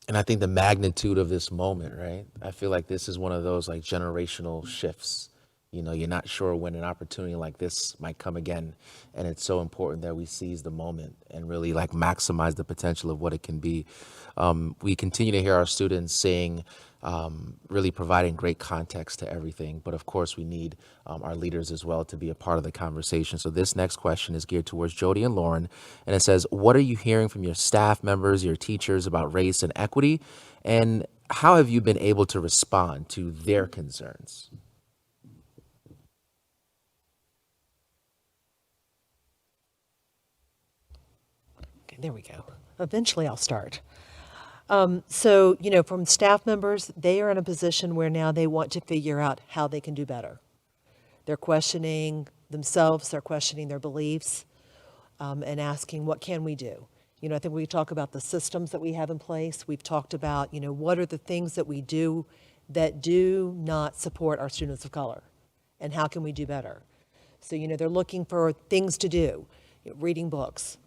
And I think the magnitude of this moment, right? I feel like this is one of those like generational shifts. You're not sure when an opportunity like this might come again. And it's so important that we seize the moment and really like maximize the potential of what it can be. We continue to hear our students saying, really providing great context to everything. But of course, we need our leaders as well to be a part of the conversation. So this next question is geared towards Jody and Lauren. And it says, what are you hearing from your staff members, your teachers about race and equity? And how have you been able to respond to their concerns? Okay, there we go. Eventually I'll start. So, from staff members, they are in a position where now they want to figure out how they can do better. They're questioning themselves, they're questioning their beliefs, and asking, what can we do? I think we talk about the systems that we have in place. We've talked about, what are the things that we do that do not support our students of color, and how can we do better? So, they're looking for things to do, reading books,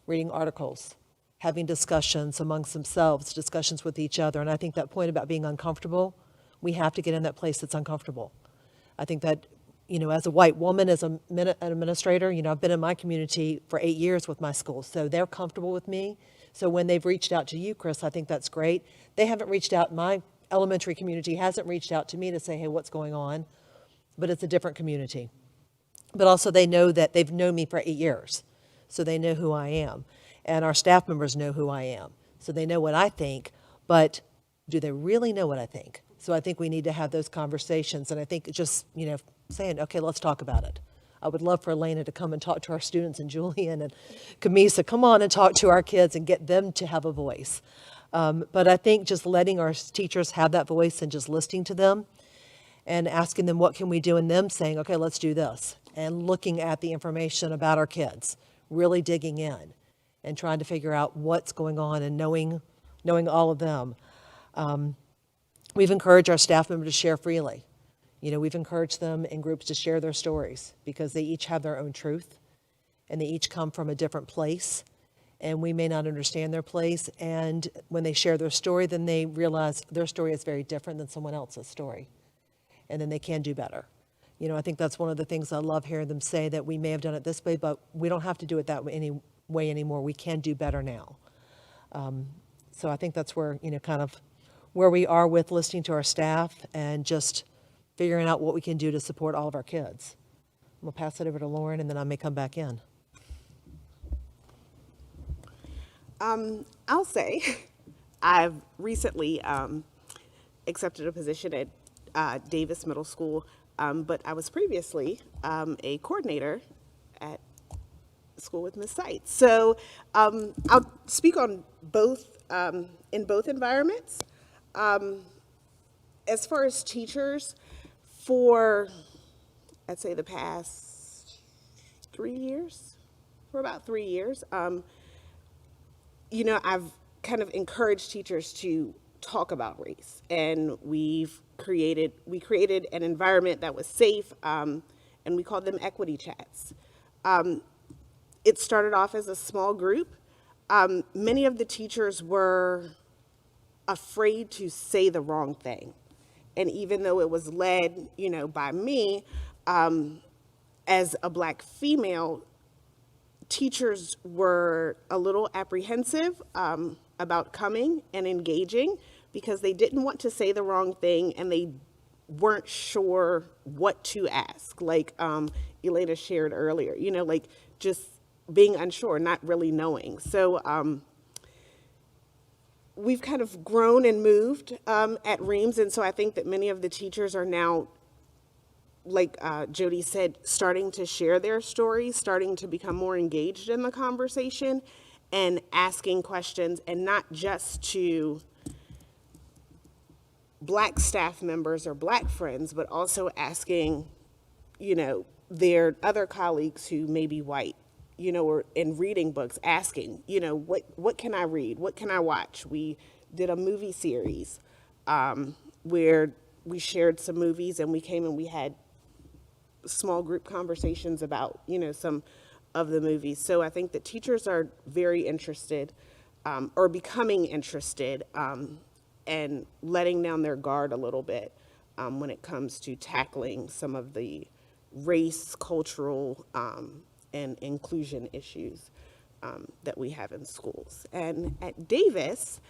reading articles, having discussions amongst themselves, discussions with each other. And I think that point about being uncomfortable, we have to get in that place that's uncomfortable. I think that, as a white woman, as an administrator, I've been in my community for 8 years with my school, so they're comfortable with me. So when they've reached out to you, Chris, I think that's great. They haven't reached out, my elementary community hasn't reached out to me to say, hey, what's going on? But it's a different community. But also they know that they've known me for 8 years, so they know who I am. And our staff members know who I am, so they know what I think, but do they really know what I think? So I think we need to have those conversations, and I think just, saying, okay, let's talk about it. I would love for Elena to come and talk to our students, and Julian and Kamisa, come on and talk to our kids and get them to have a voice. But I think just letting our teachers have that voice and just listening to them and asking them what can we do, and them saying, okay, let's do this, and looking at the information about our kids, really digging in and trying to figure out what's going on and knowing all of them. We've encouraged our staff members to share freely. We've encouraged them in groups to share their stories because they each have their own truth and they each come from a different place, and we may not understand their place. And when they share their story, then they realize their story is very different than someone else's story, and then they can do better. I think that's one of the things I love hearing them say, that we may have done it this way, but we don't have to do it that way anymore. We can do better now. So I think that's where, kind of where we are with listening to our staff and just figuring out what we can do to support all of our kids. I'm going to pass it over to Lauren, and then I may come back in. I'll say I've recently accepted a position at Davis Middle School, but I was previously a coordinator at school with Ms. Seitz. So I'll speak on both, in both environments. As far as teachers, for, I'd say the past 3 years, for about 3 years, I've kind of encouraged teachers to talk about race, and we created an environment that was safe, and we called them equity chats. It started off as a small group. Many of the teachers were afraid to say the wrong thing, and even though it was led, by me, as a Black female, teachers were a little apprehensive about coming and engaging because they didn't want to say the wrong thing and they weren't sure what to ask. Like Elena shared earlier, like just being unsure, not really knowing. So we've kind of grown and moved at Reams, and so I think that many of the teachers are now, like Jody said, starting to share their stories, starting to become more engaged in the conversation and asking questions, and not just to Black staff members or Black friends, but also asking, their other colleagues who may be white, or in reading books, asking, what can I read? What can I watch? We did a movie series where we shared some movies, and we came and we had small group conversations about, some of the movies. So I think that teachers are very interested or becoming interested and letting down their guard a little bit when it comes to tackling some of the race, cultural, and inclusion issues that we have in schools. And at Davis,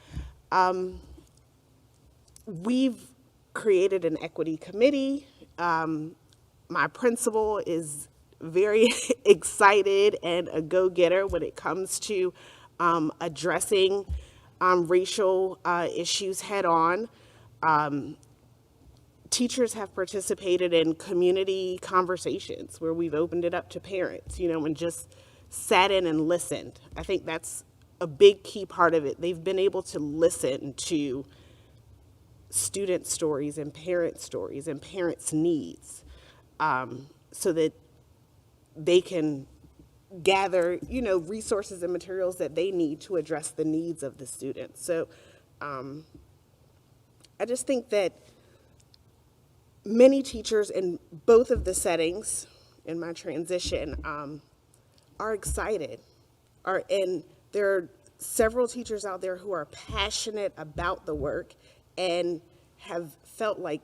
we've created an equity committee. My principal is very excited and a go-getter when it comes to addressing racial issues head-on. Teachers have participated in community conversations where we've opened it up to parents, and just sat in and listened. I think that's a big key part of it. They've been able to listen to student stories and parents' needs, so that they can gather, resources and materials that they need to address the needs of the students. So I just think that many teachers in both of the settings in my transition are excited, and there are several teachers out there who are passionate about the work and have felt like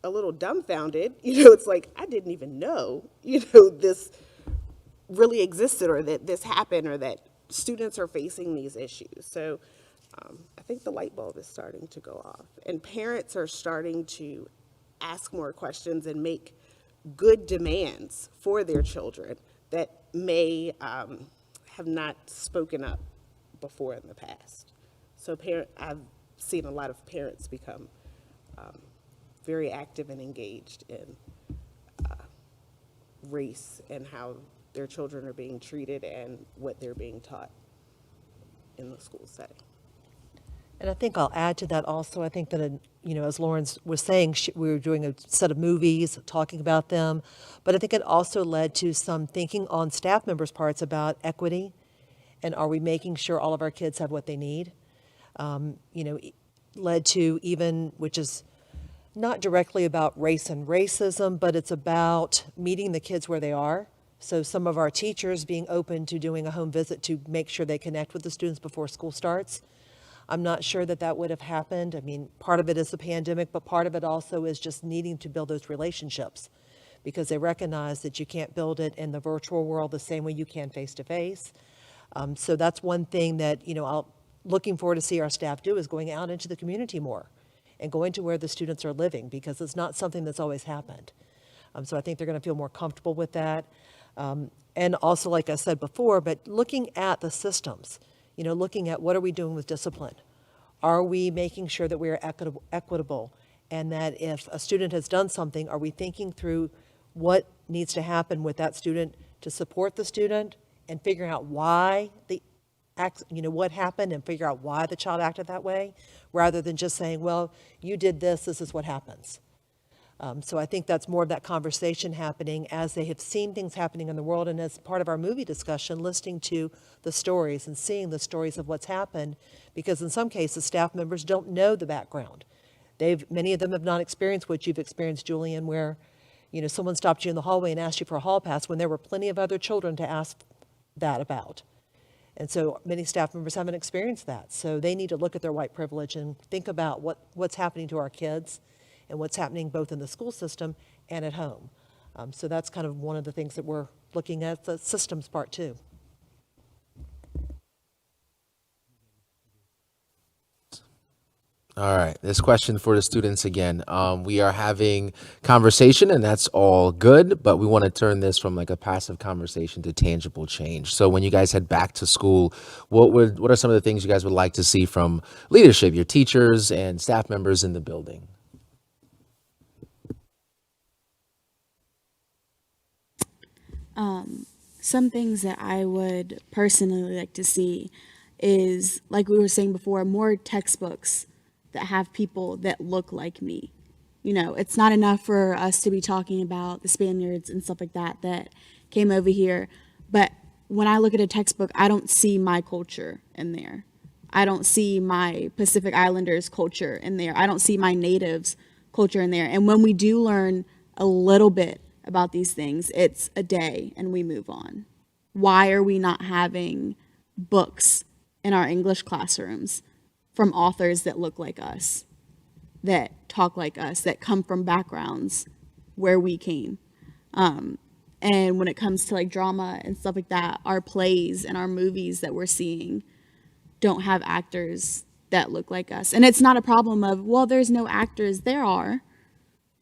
a little dumbfounded. It's like, I didn't even know, this really existed, or that this happened, or that students are facing these issues. So I think the light bulb is starting to go off, and parents are starting to ask more questions and make good demands for their children that may have not spoken up before in the past. So I've seen a lot of parents become very active and engaged in race and how their children are being treated and what they're being taught in the school setting. And I think I'll add to that also. I think that, as Lauren was saying, we were doing a set of movies, talking about them, but I think it also led to some thinking on staff members' parts about equity, and are we making sure all of our kids have what they need? Led to even, which is not directly about race and racism, but it's about meeting the kids where they are. So some of our teachers being open to doing a home visit to make sure they connect with the students before school starts. I'm not sure that would have happened. I mean, part of it is the pandemic, but part of it also is just needing to build those relationships, because they recognize that you can't build it in the virtual world the same way you can face-to-face. So that's one thing that, looking forward to see our staff do, is going out into the community more and going to where the students are living, because it's not something that's always happened. So I think they're going to feel more comfortable with that. And also, like I said before, but looking at the systems, looking at what are we doing with discipline? Are we making sure that we are equitable, and that if a student has done something, are we thinking through what needs to happen with that student to support the student, and figuring out why what happened, and figure out why the child acted that way, rather than just saying, well, you did this is what happens. So I think that's more of that conversation happening as they have seen things happening in the world, and as part of our movie discussion, listening to the stories and seeing the stories of what's happened, because in some cases, staff members don't know the background. Many of them have not experienced what you've experienced, Julian, where, someone stopped you in the hallway and asked you for a hall pass when there were plenty of other children to ask that about. And so many staff members haven't experienced that. So they need to look at their white privilege and think about what's happening to our kids, and what's happening both in the school system and at home. So that's kind of one of the things that we're looking at, the systems part too. All right, this question for the students again. We are having conversation, and that's all good, but we want to turn this from like a passive conversation to tangible change. So when you guys head back to school, what are some of the things you guys would like to see from leadership, your teachers and staff members in the building? Some things that I would personally like to see is, like we were saying before, more textbooks that have people that look like me. It's not enough for us to be talking about the Spaniards and stuff like that came over here. But when I look at a textbook, I don't see my culture in there. I don't see my Pacific Islanders culture in there. I don't see my natives culture in there. And when we do learn a little bit about these things, it's a day and we move on. Why are we not having books in our English classrooms from authors that look like us, that talk like us, that come from backgrounds where we came? And when it comes to like drama and stuff like that, our plays and our movies that we're seeing don't have actors that look like us. And it's not a problem of, well, there's no actors. There are.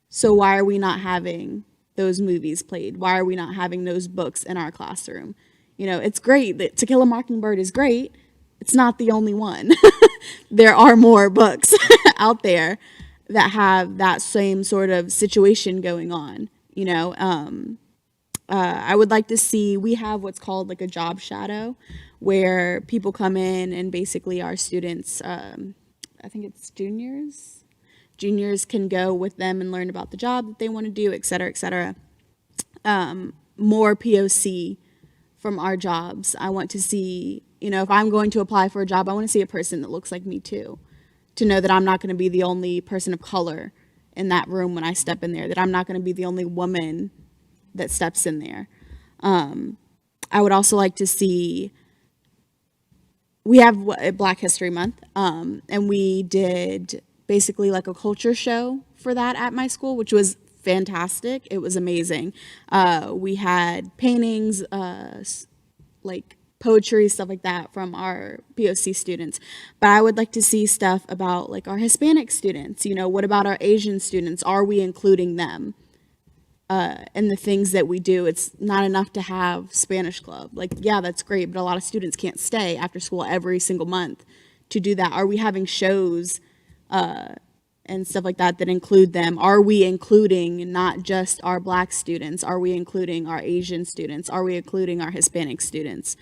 So why are we not having those movies played? Why are we not having those books in our classroom? It's great that To Kill a Mockingbird is great. It's not the only one. There are more books out there that have that same sort of situation going on. I would like to see, we have what's called like a job shadow, where people come in and basically our students, I think it's juniors can go with them and learn about the job that they want to do, et cetera, et cetera. more POC from our jobs. I want to see, if I'm going to apply for a job, I want to see a person that looks like me too. To know that I'm not going to be the only person of color in that room when I step in there, that I'm not going to be the only woman that steps in there. I would also like to see, we have Black History Month, and we did basically like a culture show for that at my school, which was fantastic. It was amazing. We had paintings, like poetry, stuff like that from our POC students. But I would like to see stuff about like our Hispanic students. What about our Asian students? Are we including them in the things that we do? It's not enough to have Spanish club. Like, yeah, that's great, but a lot of students can't stay after school every single month to do that. Are we having shows and stuff like that that include them? Are we including not just our Black students? Are we including our Asian students? Are we including our Hispanic students?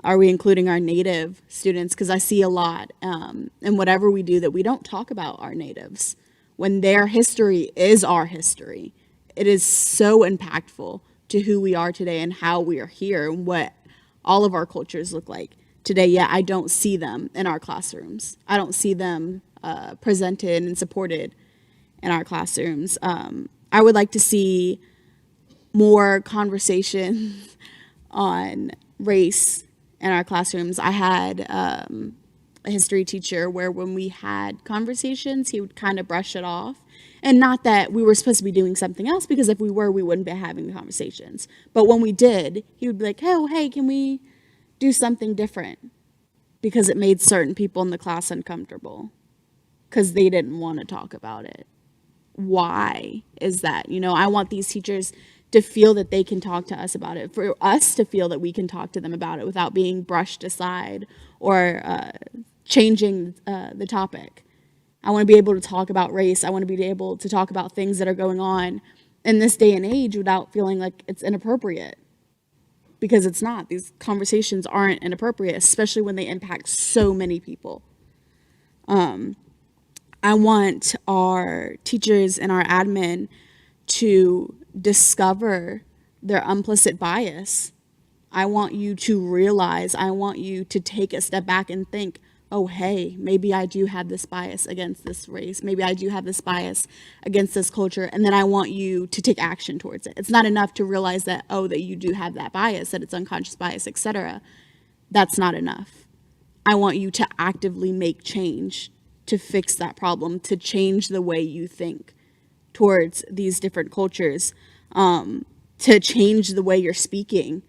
Are we including our Native students? Because I see a lot in whatever we do that we don't talk about our Natives when their history is our history. It is so impactful to who we are today and how we are here and what all of our cultures look like today. Yet I don't see them in our classrooms. I don't see them presented and supported in our classrooms. I would like to see more conversations on race in our classrooms. I had a history teacher where when we had conversations, he would kind of brush it off. And not that we were supposed to be doing something else, because if we were, we wouldn't be having the conversations. But when we did, he would be like, oh, hey, can we do something different? Because it made certain people in the class uncomfortable because they didn't want to talk about it. Why is that? I want these teachers to feel that they can talk to us about it, for us to feel that we can talk to them about it without being brushed aside or changing the topic. I want to be able to talk about race. I want to be able to talk about things that are going on in this day and age without feeling like it's inappropriate, because it's not. These conversations aren't inappropriate, especially when they impact so many people. I want our teachers and our admin to discover their implicit bias. I want you to realize, I want you to take a step back and think, oh, hey, maybe I do have this bias against this race. Maybe I do have this bias against this culture. And then I want you to take action towards it. It's not enough to realize that, that you do have that bias, that it's unconscious bias, etc. That's not enough. I want you to actively make change to fix that problem, to change the way you think towards these different cultures, to change the way you're speaking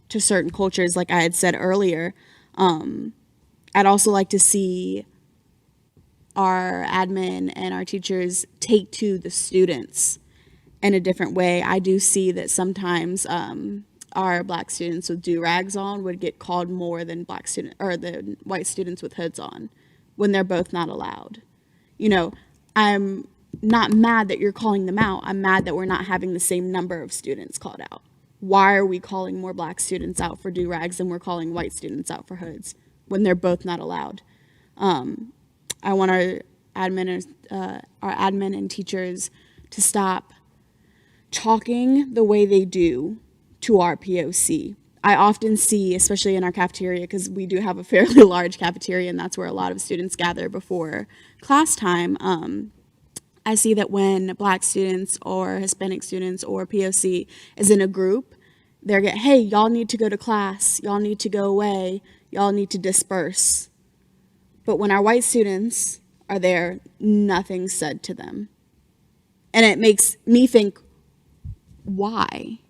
to certain cultures, like I had said earlier. I'd also like to see our admin and our teachers take to the students in a different way. I do see that sometimes our Black students with do-rags on would get called more than the white students with hoods on when they're both not allowed. I'm not mad that you're calling them out. I'm mad that we're not having the same number of students called out. Why are we calling more Black students out for do-rags and we're calling white students out for hoods when they're both not allowed? I want our admin and teachers to stop talking the way they do to our POC. I often see, especially in our cafeteria, because we do have a fairly large cafeteria and that's where a lot of students gather before class time. I see that when Black students or Hispanic students or POC is in a group, they're hey, y'all need to go to class, y'all need to go away, y'all need to disperse. But when our white students are there, nothing's said to them. And it makes me think, why?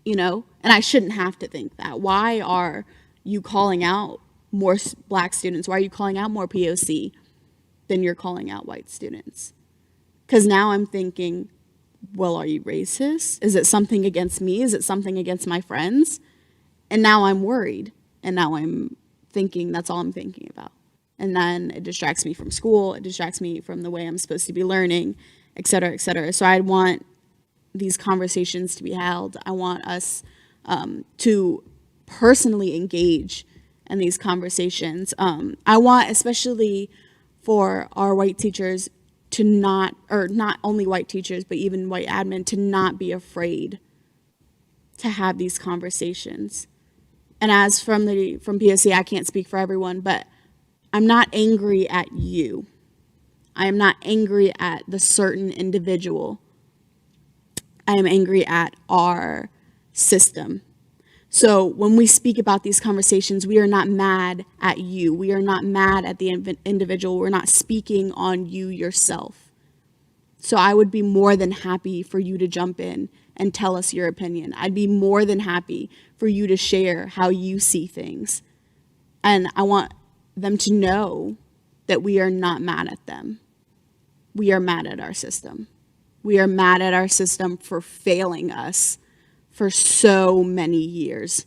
And I shouldn't have to think that. Why are you calling out more Black students? Why are you calling out more POC than you're calling out white students? Because now I'm thinking, well, are you racist? Is it something against me? Is it something against my friends? And now I'm worried. And now I'm thinking, that's all I'm thinking about. And then it distracts me from school. It distracts me from the way I'm supposed to be learning, et cetera, et cetera. So I want these conversations to be held. I want us to personally engage in these conversations. I want, especially for our white teachers, to not only white teachers, but even white admin, to not be afraid to have these conversations. And as from POC, I can't speak for everyone, but I'm not angry at you. I am not angry at the certain individual. I am angry at our system. So when we speak about these conversations, we are not mad at you. We are not mad at the individual. We're not speaking on you yourself. So I would be more than happy for you to jump in and tell us your opinion. I'd be more than happy for you to share how you see things. And I want them to know that we are not mad at them. We are mad at our system. We are mad at our system for failing us for so many years.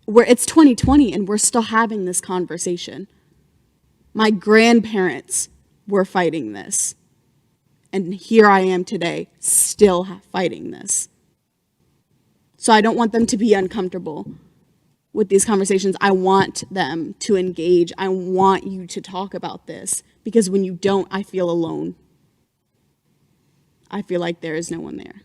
It's 2020 and we're still having this conversation. My grandparents were fighting this. And here I am today, still fighting this. So I don't want them to be uncomfortable with these conversations. I want them to engage. I want you to talk about this because when you don't, I feel alone. I feel like there is no one there.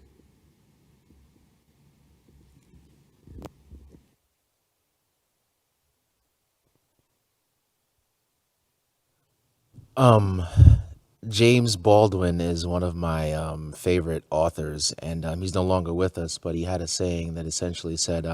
James Baldwin is one of my favorite authors, and he's no longer with us, but he had a saying that essentially said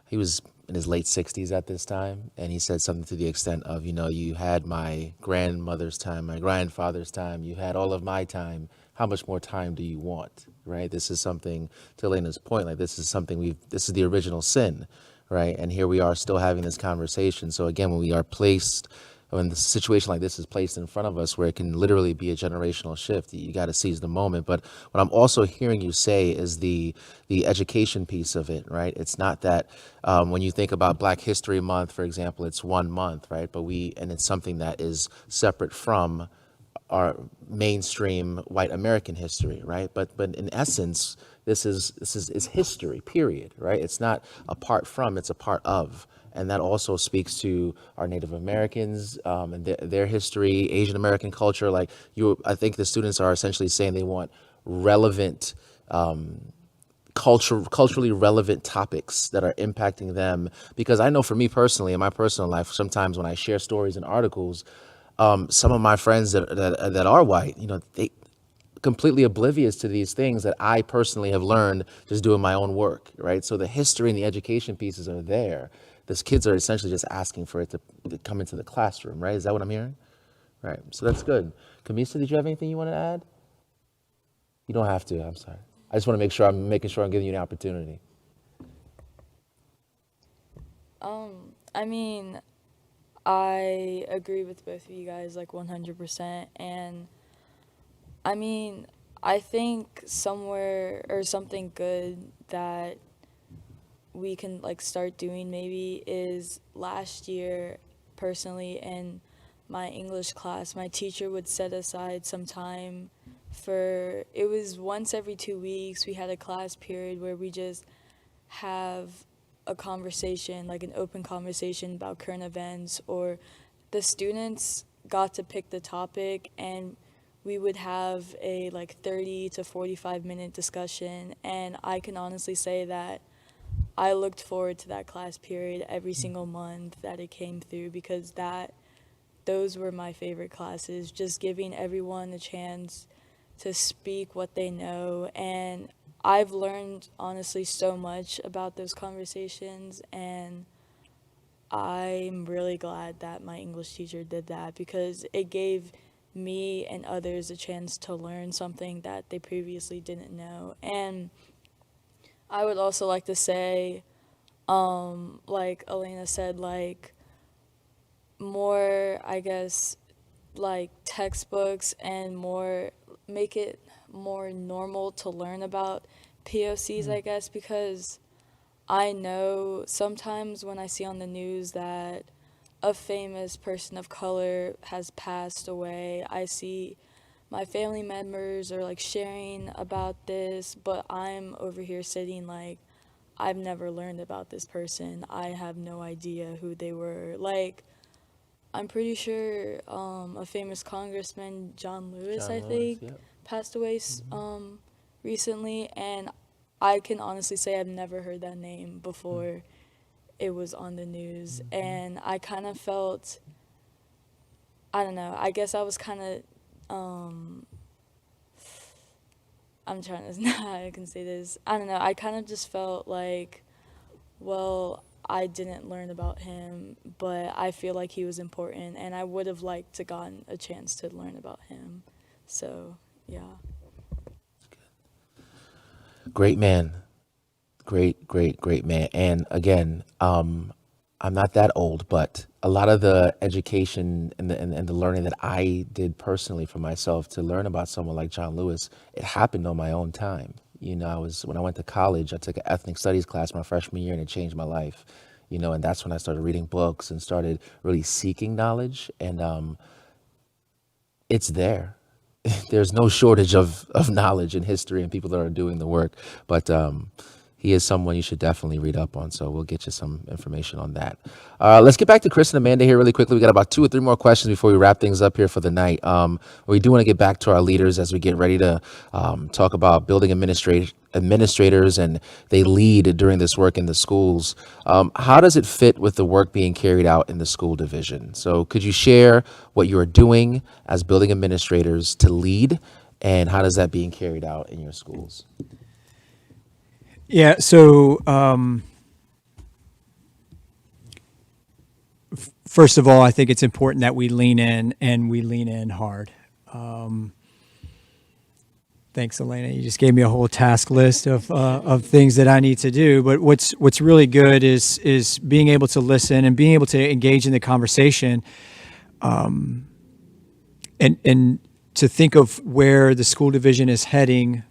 he was in his late 60s at this time, and he said something to the extent of, you had my grandmother's time, my grandfather's time, you had all of my time. How much more time do you want, right? This is something, to Elena's point, like this is something this is the original sin, right? And here we are still having this conversation. So again, when the situation like this is placed in front of us where it can literally be a generational shift, you got to seize the moment. But what I'm also hearing you say is the education piece of it, right? It's not that when you think about Black History Month, for example, it's 1 month, right? And it's something that is separate from our mainstream white American history, right? But in essence, this is history, period, right? It's not apart from, it's a part of. And that also speaks to our Native Americans and their history, Asian American culture. I think the students are essentially saying they want relevant, culturally relevant topics that are impacting them. Because I know for me personally, in my personal life, sometimes when I share stories and articles, some of my friends that are white, they completely oblivious to these things that I personally have learned just doing my own work, right? So the history and the education pieces are there. These kids are essentially just asking for it to come into the classroom, right? Is that what I'm hearing? Right. So that's good. Kamisa, did you have anything you want to add? You don't have to. I'm sorry. I just want to make sure I'm giving you an opportunity. I mean, I agree with both of you guys like 100%. And I mean, I think somewhere or something good that we can like start doing maybe is last year personally in my English class, my teacher would set aside some time it was once every 2 weeks. We had a class period where we just have a conversation, like an open conversation about current events, or the students got to pick the topic and we would have a like 30 to 45-minute discussion. And I can honestly say that I looked forward to that class period every single month that it came through because those were my favorite classes, just giving everyone a chance to speak what they know. And I've learned honestly so much about those conversations, and I'm really glad that my English teacher did that because it gave me and others a chance to learn something that they previously didn't know. And I would also like to say, like Elena said, like more, I guess, like textbooks and make it more normal to learn about POCs, I guess, because I know sometimes when I see on the news that a famous person of color has passed away, I see my family members are like sharing about this, but I'm over here sitting like, I've never learned about this person. I have no idea who they were. Like, I'm pretty sure a famous congressman, John Lewis, I John Lewis, think, yep. passed away recently, and I can honestly say I've never heard that name before it was on the news. And I kind of felt, I don't know, I guess I was kind of, I'm trying to, how I can say this. I don't know, I kind of just felt like, well, I didn't learn about him, but I feel like he was important, and I would have liked to gotten a chance to learn about him. So, yeah. Great man. Great man. And again, I'm not that old, but a lot of the education and the learning that I did personally for myself to learn about someone like John Lewis, it happened on my own time. You know, when I went to college, I took an ethnic studies class my freshman year, and it changed my life. You know, and that's when I started reading books and started really seeking knowledge. And it's there. There's no shortage of knowledge and history and people that are doing the work. But he is someone you should definitely read up on. So we'll get you some information on that. Let's get back to Chris and Amanda here really quickly. We got about 2 or 3 more questions before we wrap things up here for the night. We do want to get back to our leaders as we get ready to talk about building administrators, and they lead during this work in the schools. How does it fit with the work being carried out in the school division? So could you share what you are doing as building administrators to lead, and how does that being carried out in your schools? Yeah, so first of all, I think it's important that we lean in, and we lean in hard. Thanks, Elena. You just gave me a whole task list of things that I need to do. But what's really good is being able to listen and being able to engage in the conversation, and to think of where the school division is heading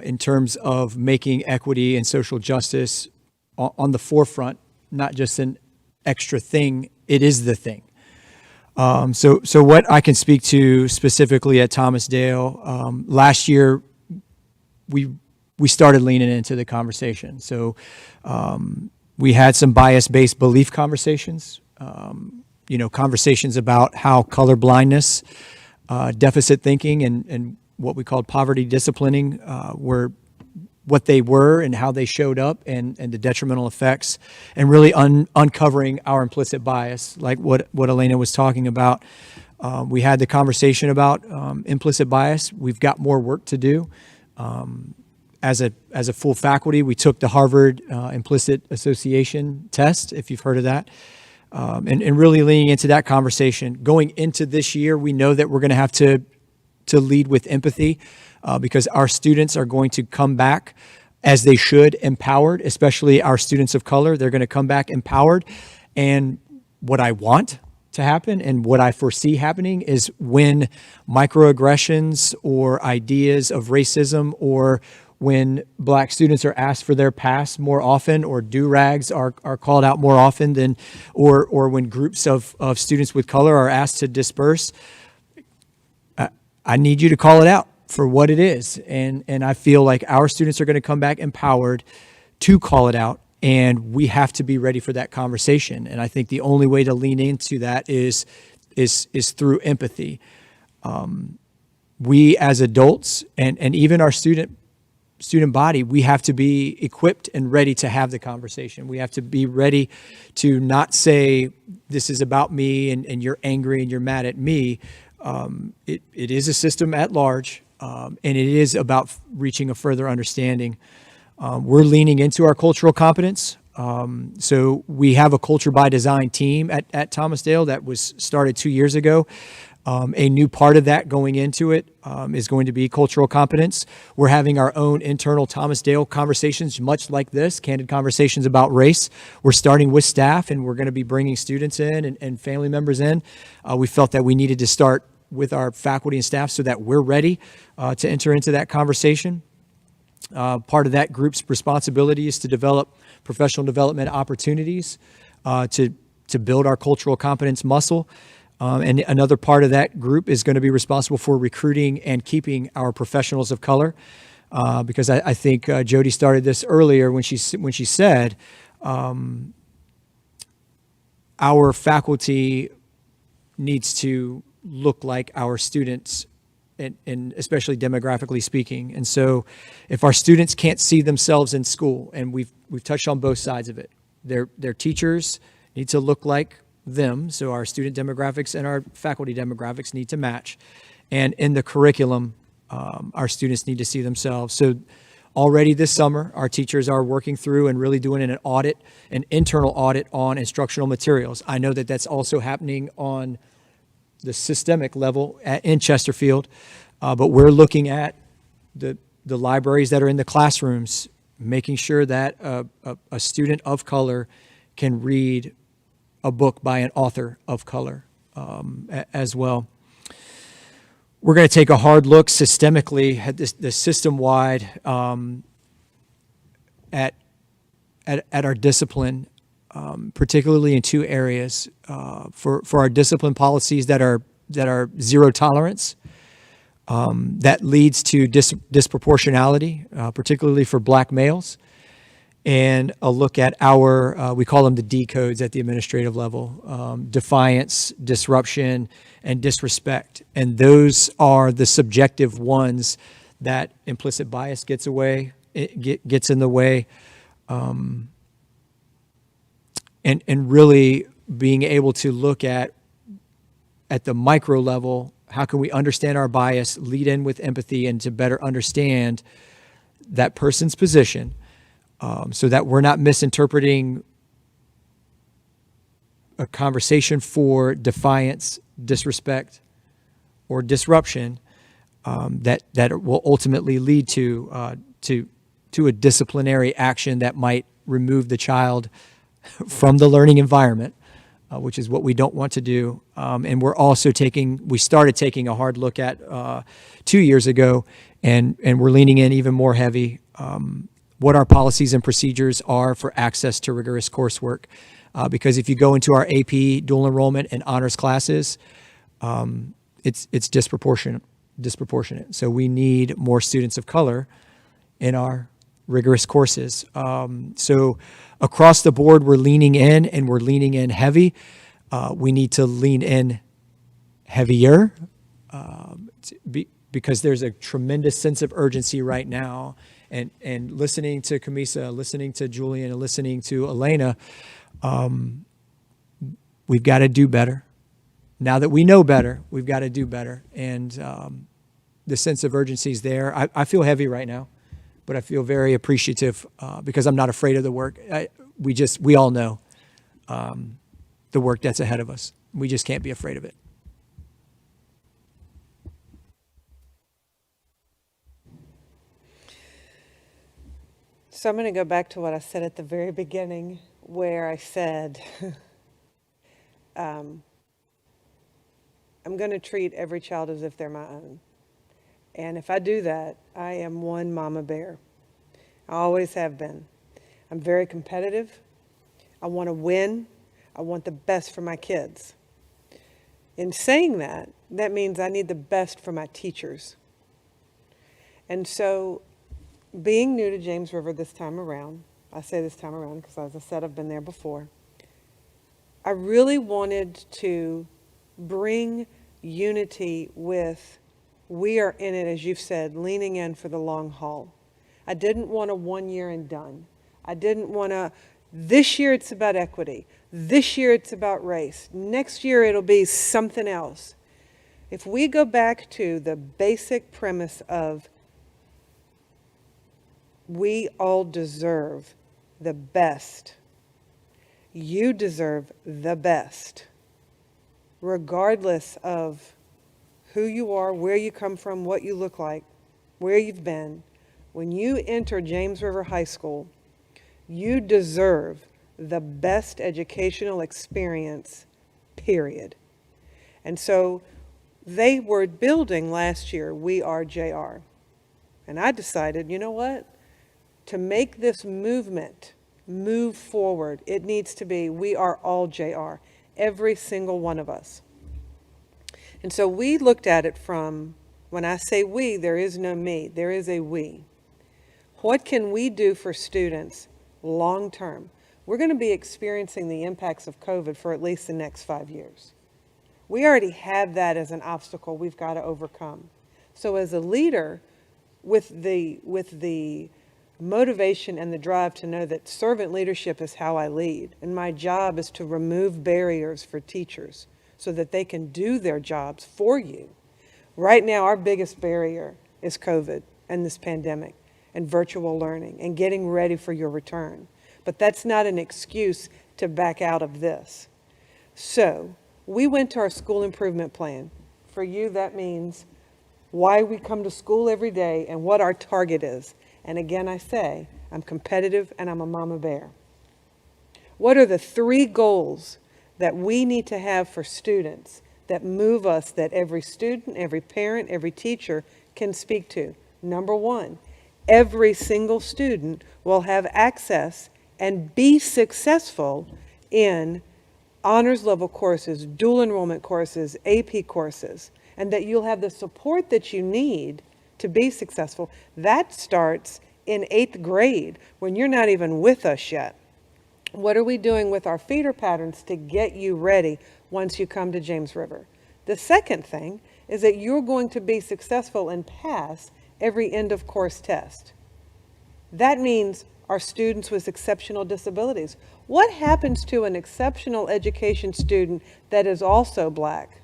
in terms of making equity and social justice on the forefront, not just an extra thing. It is the thing. So what I can speak to specifically at Thomas Dale, last year we started leaning into the conversation. So we had some bias-based belief conversations, conversations about how color blindness, deficit thinking, and what we called poverty disciplining were what they were and how they showed up, and the detrimental effects, and really uncovering our implicit bias, like what Elena was talking about. We had the conversation about implicit bias. We've got more work to do. As a full faculty, we took the Harvard Implicit Association test, if you've heard of that, and really leaning into that conversation. Going into this year, we know that we're going to have to lead with empathy, because our students are going to come back, as they should, empowered, especially our students of color. They're going to come back empowered. And what I want to happen and what I foresee happening is when microaggressions or ideas of racism, or when Black students are asked for their past more often, or do-rags are called out more often than, or when groups of students with color are asked to disperse, I need you to call it out for what it is. And I feel like our students are going to come back empowered to call it out, and we have to be ready for that conversation. And I think the only way to lean into that is through empathy. We as adults, and even our student body, we have to be equipped and ready to have the conversation. We have to be ready to not say, this is about me, and you're angry and you're mad at me. It is a system at large, and it is about reaching a further understanding. We're leaning into our cultural competence. So we have a Culture by Design team at Thomas Dale that was started 2 years ago. A new part of that going into it is going to be cultural competence. We're having our own internal Thomas Dale conversations, much like this, candid conversations about race. We're starting with staff, and we're going to be bringing students in and family members in. We felt that we needed to start with our faculty and staff so that we're ready to enter into that conversation. Part of that group's responsibility is to develop professional development opportunities to build our cultural competence muscle. And another part of that group is going to be responsible for recruiting and keeping our professionals of color. Because I think Jody started this earlier when she said our faculty needs to look like our students and especially demographically speaking. And so if our students can't see themselves in school, and we've touched on both sides of it, their teachers need to look like them, so our student demographics and our faculty demographics need to match. And in the curriculum, our students need to see themselves. So already this summer, our teachers are working through and really doing an audit, an internal audit on instructional materials. I know that that's also happening on the systemic level in Chesterfield, but we're looking at the libraries that are in the classrooms, making sure that a student of color can read a book by an author of color as well. We're going to take a hard look systemically at the system-wide at our discipline, particularly in two areas. For our discipline policies that are zero tolerance, that leads to disproportionality, particularly for Black males, and a look at our, we call them the D codes at the administrative level, defiance, disruption, and disrespect. And those are the subjective ones that implicit bias gets in the way. And really being able to look at the micro level, how can we understand our bias, lead in with empathy, and to better understand that person's position, so that we're not misinterpreting a conversation for defiance, disrespect, or disruption, that will ultimately lead to a disciplinary action that might remove the child from the learning environment, which is what we don't want to do. And we started taking a hard look at 2 years ago, and we're leaning in even more heavy, what our policies and procedures are for access to rigorous coursework. Because if you go into our AP dual enrollment and honors classes, it's disproportionate. So we need more students of color in our rigorous courses. So across the board, we're leaning in, and we're leaning in heavy. We need to lean in heavier, because there's a tremendous sense of urgency right now. And listening to Kamisa, listening to Julian, and listening to Elena, we've got to do better. Now that we know better, we've got to do better. And the sense of urgency is there. I feel heavy right now, but I feel very appreciative because I'm not afraid of the work. We all know the work that's ahead of us. We just can't be afraid of it. So I'm going to go back to what I said at the very beginning, where I said, I'm going to treat every child as if they're my own. And if I do that, I am one mama bear. I always have been. I'm very competitive. I want to win. I want the best for my kids. In saying that, that means I need the best for my teachers. And so, being new to James River this time around, I say this time around because, as I said, I've been there before, I really wanted to bring unity with, we are in it, as you've said, leaning in for the long haul. I didn't want a 1 year and done. I didn't want to, this year it's about equity. This year it's about race. Next year it'll be something else. If we go back to the basic premise of we all deserve the best. You deserve the best, regardless of who you are, where you come from, what you look like, where you've been. When you enter James River High School, you deserve the best educational experience, period. And so they were building last year, We Are JR. And I decided, you know what? To make this movement move forward, it needs to be we are all JR, every single one of us. And so we looked at it from, when I say we, there is no me, there is a we. What can we do for students long term? We're going to be experiencing the impacts of COVID for at least the next 5 years. We already have that as an obstacle we've got to overcome. So as a leader, with the motivation and the drive to know that servant leadership is how I lead, and my job is to remove barriers for teachers so that they can do their jobs for you. Right now, our biggest barrier is COVID and this pandemic and virtual learning and getting ready for your return. But that's not an excuse to back out of this. So we went to our school improvement plan. For you, that means why we come to school every day and what our target is. And again, I say, I'm competitive and I'm a mama bear. What are the 3 goals that we need to have for students that move us, that every student, every parent, every teacher can speak to? Number 1, every single student will have access and be successful in honors level courses, dual enrollment courses, AP courses, and that you'll have the support that you need to be successful. That starts in 8th grade when you're not even with us yet. What are we doing with our feeder patterns to get you ready once you come to James River? The second thing is that you're going to be successful and pass every end of course test. That means our students with exceptional disabilities. What happens to an exceptional education student that is also Black,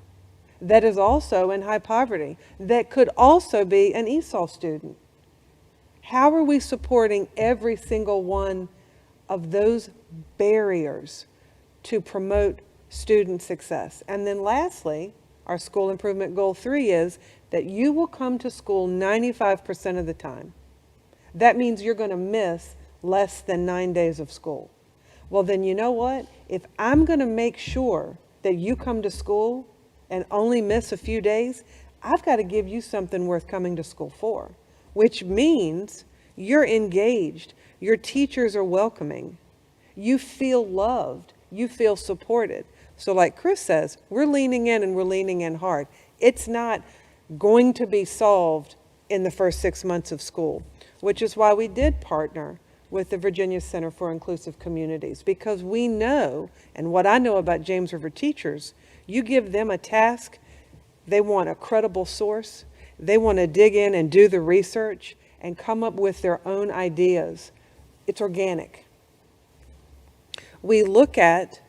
that is also in high poverty, that could also be an ESOL student? How are we supporting every single one of those barriers to promote student success? And then lastly, our school improvement goal 3 is that you will come to school 95% of the time. That means you're going to miss less than 9 days of school. Well, then you know what? If I'm going to make sure that you come to school and only miss a few days, I've got to give you something worth coming to school for, which means you're engaged, your teachers are welcoming, you feel loved, you feel supported. So like Chris says, we're leaning in and we're leaning in hard. It's not going to be solved in the first 6 months of school, which is why we did partner with the Virginia Center for Inclusive Communities, because we know, and what I know about James River teachers, you give them a task, they want a credible source, they want to dig in and do the research and come up with their own ideas. It's organic. We look at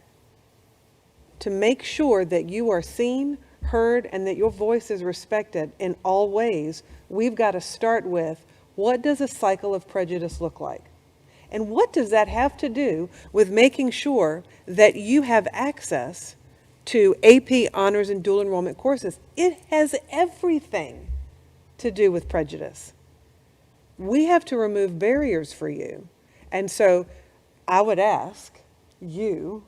to make sure that you are seen, heard, and that your voice is respected in all ways. We've got to start with, what does a cycle of prejudice look like? And what does that have to do with making sure that you have access to AP honors and dual enrollment courses? It has everything to do with prejudice. We have to remove barriers for you. And so I would ask you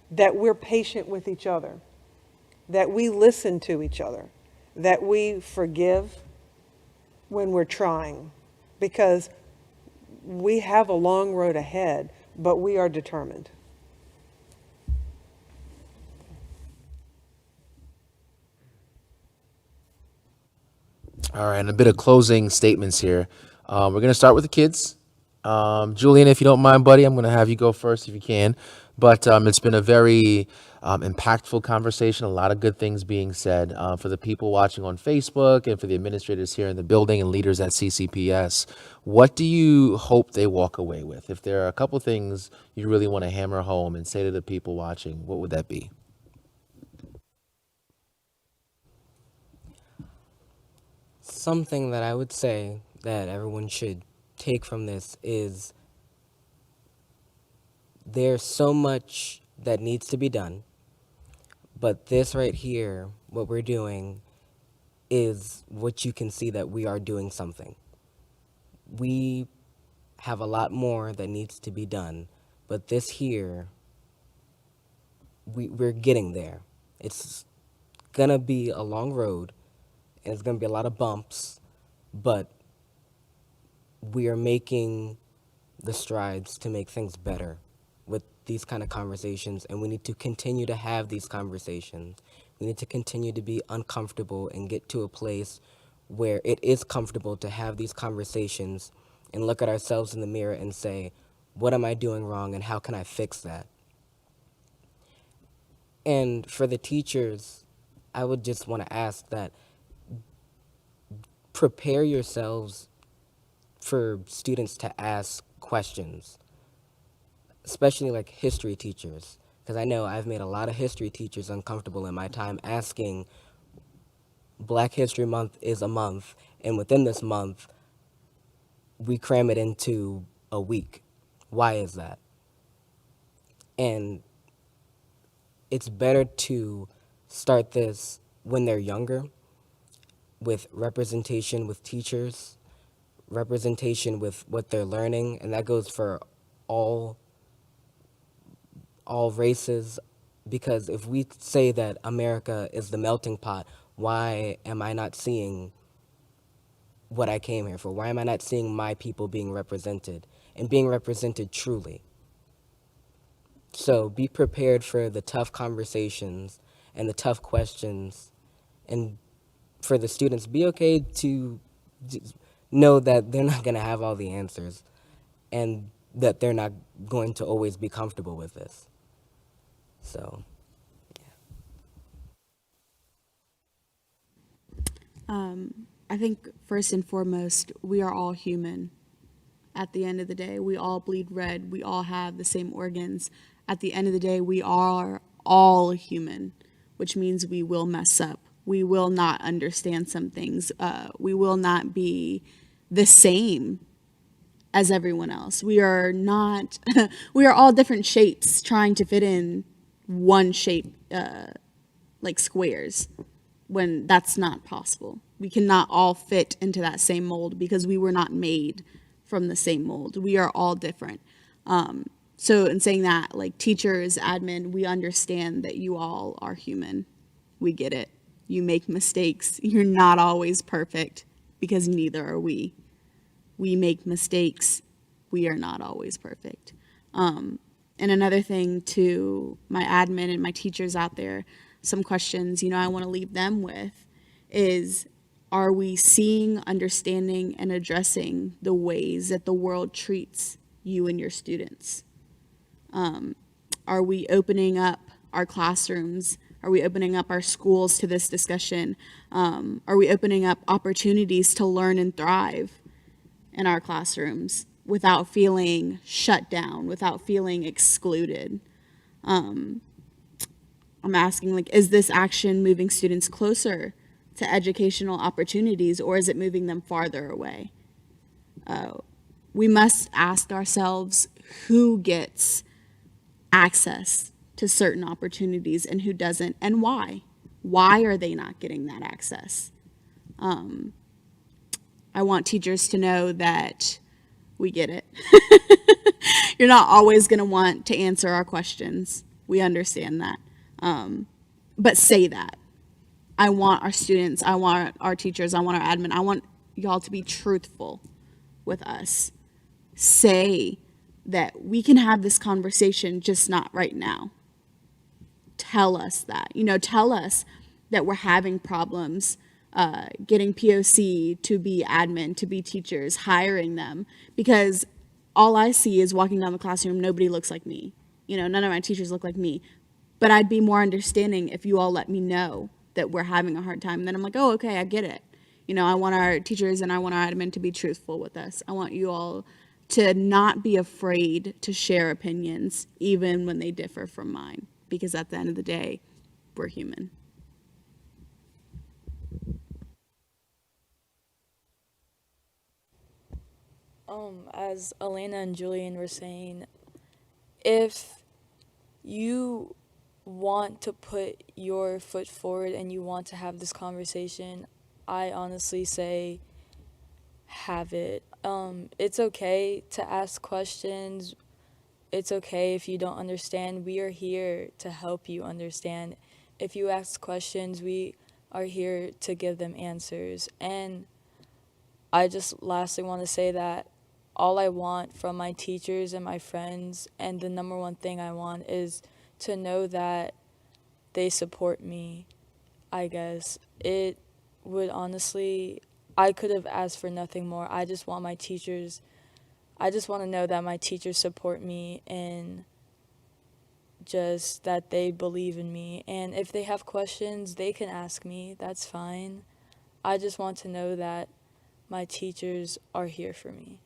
that we're patient with each other, that we listen to each other, that we forgive when we're trying, because we have a long road ahead, but we are determined. All right, and a bit of closing statements here. We're going to start with the kids. Julian, if you don't mind, buddy, I'm going to have you go first if you can. But it's been a very impactful conversation, a lot of good things being said for the people watching on Facebook and for the administrators here in the building and leaders at CCPS. What do you hope they walk away with? If there are a couple things you really want to hammer home and say to the people watching, what would that be? Something that I would say that everyone should take from this is there's so much that needs to be done, but this right here, what we're doing, is what you can see that we are doing something. We have a lot more that needs to be done, but this here, we're getting there. It's gonna be a long road, and it's gonna be a lot of bumps, but we are making the strides to make things better with these kind of conversations, and we need to continue to have these conversations. We need to continue to be uncomfortable and get to a place where it is comfortable to have these conversations and look at ourselves in the mirror and say, what am I doing wrong and how can I fix that? And for the teachers, I would just want to ask that prepare yourselves for students to ask questions, especially like history teachers, because I know I've made a lot of history teachers uncomfortable in my time asking, Black History Month is a month, and within this month, we cram it into a week. Why is that? And it's better to start this when they're younger with representation with teachers, representation with what they're learning, and that goes for all all races, because if we say that America is the melting pot, why am I not seeing what I came here for? Why am I not seeing my people being represented and being represented truly? So be prepared for the tough conversations and the tough questions, and for the students, be okay to know that they're not going to have all the answers and that they're not going to always be comfortable with this. So, I think first and foremost, we are all human. At the end of the day, we all bleed red. We all have the same organs. At the end of the day, we are all human, which means we will mess up. We will not understand some things. We will not be the same as everyone else. We are not, we are all different shapes trying to fit in one shape, like squares, when that's not possible. We cannot all fit into that same mold because we were not made from the same mold. We are all different. So in saying that, like teachers, admin, we understand that you all are human. We get it. You make mistakes. You're not always perfect, because neither are we. We make mistakes. We are not always perfect. And another thing to my admin and my teachers out there, some questions, I want to leave them with is, are we seeing, understanding, and addressing the ways that the world treats you and your students? Are we opening up our classrooms? Are we opening up our schools to this discussion? Are we opening up opportunities to learn and thrive in our classrooms without feeling shut down, without feeling excluded? I'm asking, like, is this action moving students closer to educational opportunities, or is it moving them farther away? We must ask ourselves who gets access to certain opportunities and who doesn't, and why. Why are they not getting that access? I want teachers to know that we get it. You're not always going to want to answer our questions. We understand that. But say that. I want our students, I want our teachers, I want our admin, I want y'all to be truthful with us. Say that we can have this conversation, just not right now. Tell us that. Tell us that we're having problems getting POC to be admin, to be teachers, hiring them, because all I see is walking down the classroom, nobody looks like me. None of my teachers look like me. But I'd be more understanding if you all let me know that we're having a hard time. And then I'm like, oh, okay, I get it. I want our teachers and I want our admin to be truthful with us. I want you all to not be afraid to share opinions, even when they differ from mine, because at the end of the day, we're human. As Elena and Julian were saying, if you want to put your foot forward and you want to have this conversation, I honestly say have it. It's okay to ask questions. It's okay if you don't understand. We are here to help you understand. If you ask questions, we are here to give them answers. And I just lastly want to say that all I want from my teachers and my friends, and the number one thing I want, is to know that they support me, I guess. It would honestly, I could have asked for nothing more. I just want to know that my teachers support me and just that they believe in me. And if they have questions, they can ask me. That's fine. I just want to know that my teachers are here for me.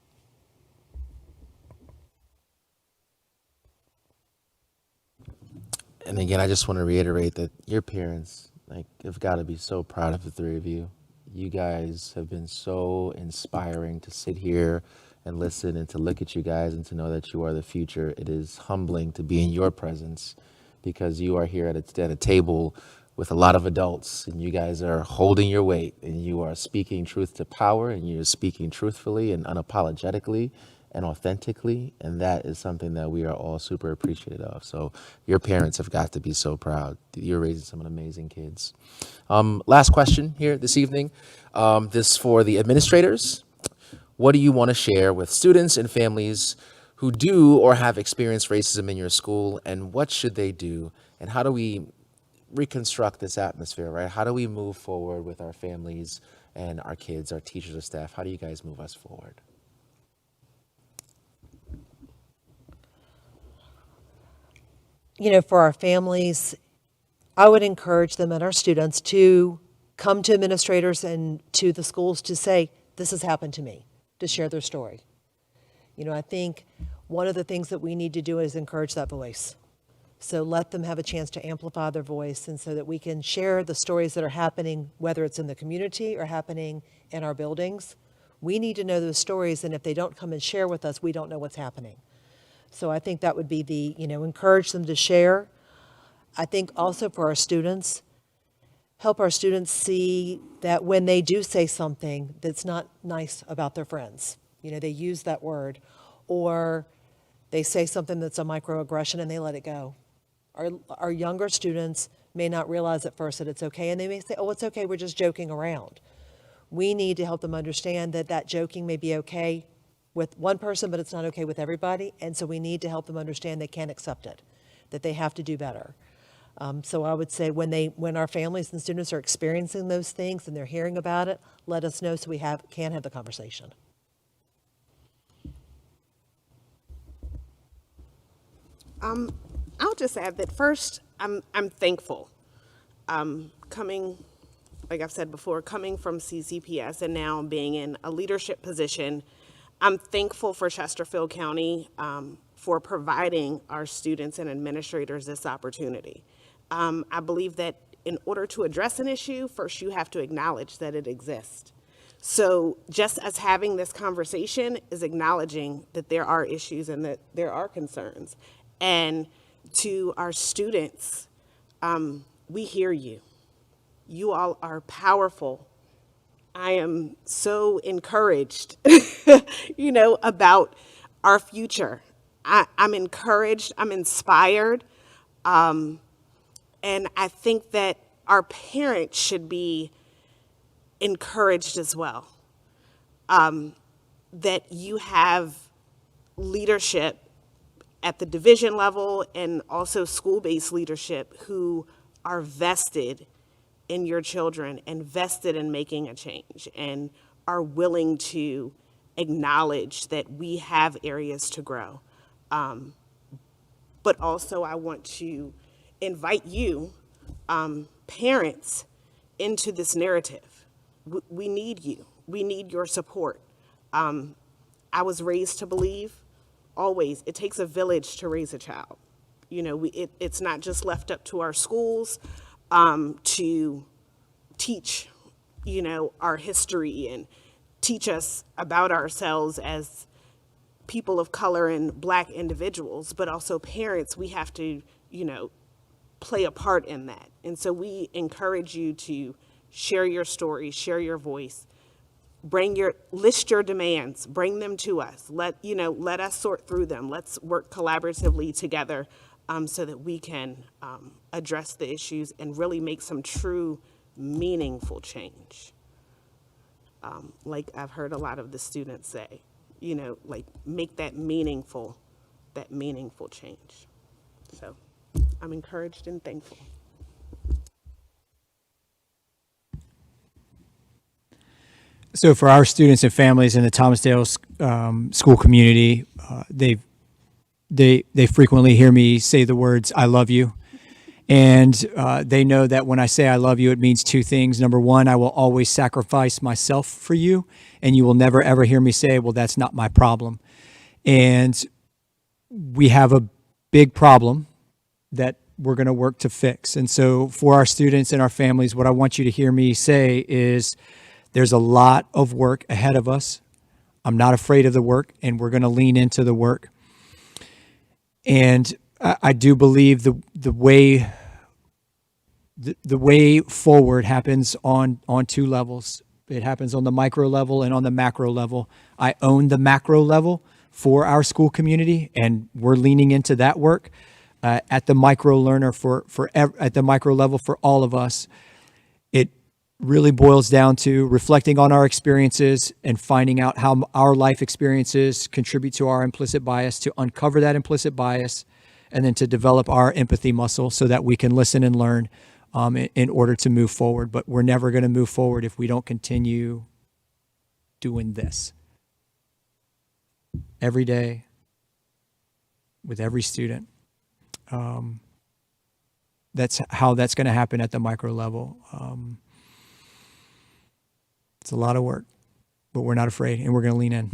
And again, I just want to reiterate that your parents, like, have got to be so proud of the three of you. You guys have been so inspiring to sit here and listen and to look at you guys and to know that you are the future. It is humbling to be in your presence because you are here at a table with a lot of adults and you guys are holding your weight and you are speaking truth to power and you're speaking truthfully and unapologetically and authentically, and that is something that we are all super appreciative of. So your parents have got to be so proud. You're raising some amazing kids. Last question here this evening. This for the administrators. What do you want to share with students and families who do or have experienced racism in your school, and what should they do? And how do we reconstruct this atmosphere, right? How do we move forward with our families and our kids, our teachers, our staff? How do you guys move us forward? For our families, I would encourage them and our students to come to administrators and to the schools to say, this has happened to me, to share their story. I think one of the things that we need to do is encourage that voice. So let them have a chance to amplify their voice, and so that we can share the stories that are happening, whether it's in the community or happening in our buildings. We need to know those stories, and if they don't come and share with us, we don't know what's happening. So I think that would be encourage them to share. I think also for our students, help our students see that when they do say something that's not nice about their friends, they use that word, or they say something that's a microaggression and they let it go. Our younger students may not realize at first that it's okay, and they may say, oh, it's okay, we're just joking around. We need to help them understand that joking may be okay with one person, but it's not okay with everybody. And so we need to help them understand they can't accept it, that they have to do better. So I would say when our families and students are experiencing those things and they're hearing about it, let us know so we can have the conversation. I'll just add that first, I'm thankful. Coming, like I've said before, coming from CCPS and now being in a leadership position, I'm thankful for Chesterfield County for providing our students and administrators this opportunity. I believe that in order to address an issue, first you have to acknowledge that it exists. So just as having this conversation is acknowledging that there are issues and that there are concerns. And to our students, we hear you. You all are powerful. I am so encouraged, about our future. I'm encouraged, I'm inspired, and I think that our parents should be encouraged as well. That you have leadership at the division level and also school-based leadership who are vested in your children and vested in making a change and are willing to acknowledge that we have areas to grow. But also I want to invite you, parents, into this narrative. We need you. We need your support. I was raised to believe always it takes a village to raise a child. It's not just left up to our schools to teach, our history and teach us about ourselves as people of color and Black individuals, but also parents, we have to, play a part in that. And so we encourage you to share your story, share your voice, list your demands, bring them to us. Let us sort through them. Let's work collaboratively together so that we can address the issues and really make some true, meaningful change. Like I've heard a lot of the students say, make that meaningful change. So I'm encouraged and thankful. So for our students and families in the Thomasdale school community, they frequently hear me say the words "I love you," And they know that when I say I love you, it means two things. Number one, I will always sacrifice myself for you, and you will never, ever hear me say, well, that's not my problem. And we have a big problem that we're going to work to fix. And so for our students and our families, what I want you to hear me say is there's a lot of work ahead of us. I'm not afraid of the work, and we're going to lean into the work. And I do believe the way forward happens on two levels. It happens on the micro level and on the macro level. I own the macro level for our school community, and we're leaning into that work. At the micro learner at the micro level for all of us, it really boils down to reflecting on our experiences and finding out how our life experiences contribute to our implicit bias, to uncover that implicit bias, and then to develop our empathy muscle so that we can listen and learn in order to move forward. But we're never going to move forward if we don't continue doing this every day with every student. That's how that's going to happen at the micro level. It's a lot of work, but we're not afraid, and we're going to lean in.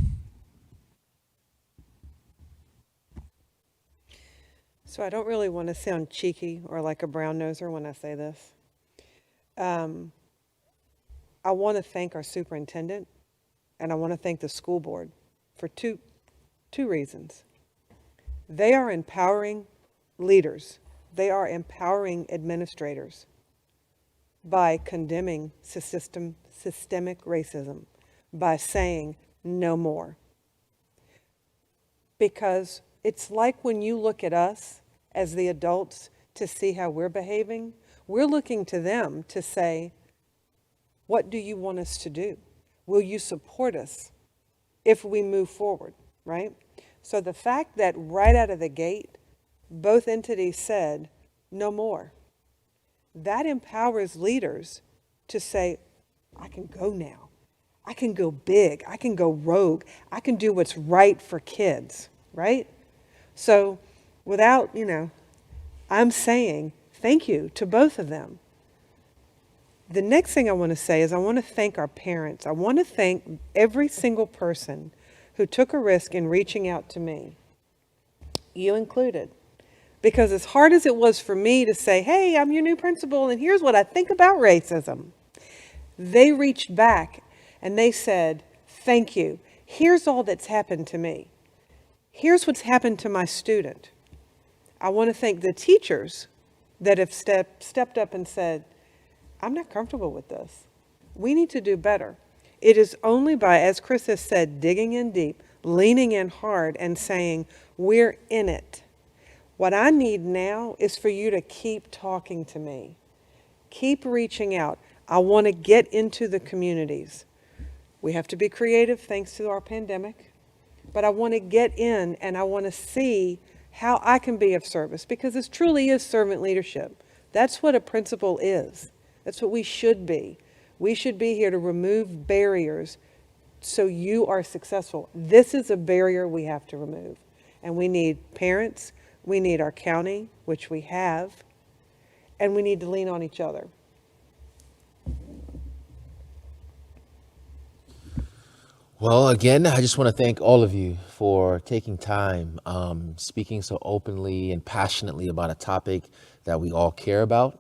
So I don't really want to sound cheeky or like a brown noser when I say this. I want to thank our superintendent, and I want to thank the school board for two reasons. They are empowering leaders. They are empowering administrators by condemning systemic racism, by saying no more. Because it's like when you look at us as the adults to see how we're behaving, we're looking to them to say, what do you want us to do? Will you support us if we move forward, right? So the fact that right out of the gate, both entities said, no more. That empowers leaders to say, I can go now. I can go big. I can go rogue. I can do what's right for kids, right? So without, I'm saying thank you to both of them. The next thing I want to say is I want to thank our parents. I want to thank every single person who took a risk in reaching out to me, you included. Because as hard as it was for me to say, hey, I'm your new principal and here's what I think about racism, they reached back and they said, thank you. Here's all that's happened to me. Here's what's happened to my student. I want to thank the teachers that have stepped up and said, I'm not comfortable with this. We need to do better. It is only by, as Chris has said, digging in deep, leaning in hard and saying, we're in it. What I need now is for you to keep talking to me. Keep reaching out. I want to get into the communities. We have to be creative thanks to our pandemic, but I want to get in and I want to see how I can be of service, because this truly is servant leadership. That's what a principal is. That's what we should be. We should be here to remove barriers so you are successful. This is a barrier we have to remove. And we need parents, we need our county, which we have, and we need to lean on each other. Well, again, I just want to thank all of you for taking time, speaking so openly and passionately about a topic that we all care about.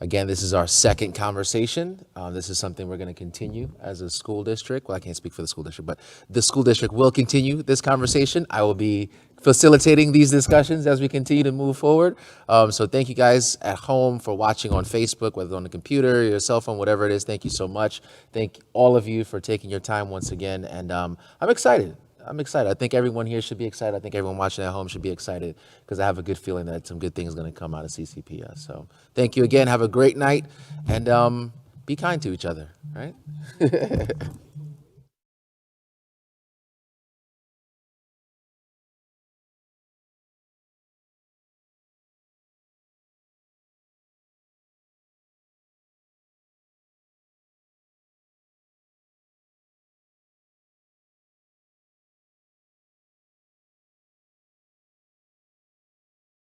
Again, this is our second conversation. This is something we're going to continue as a school district. Well, I can't speak for the school district, but the school district will continue this conversation. I will be facilitating these discussions as we continue to move forward. So thank you guys at home for watching on Facebook, whether on the computer, your cell phone, whatever it is. Thank you so much. Thank all of you for taking your time once again. And I'm excited. I think everyone here should be excited. I think everyone watching at home should be excited because I have a good feeling that some good things are going to come out of CCPS. So thank you again. Have a great night and be kind to each other, right?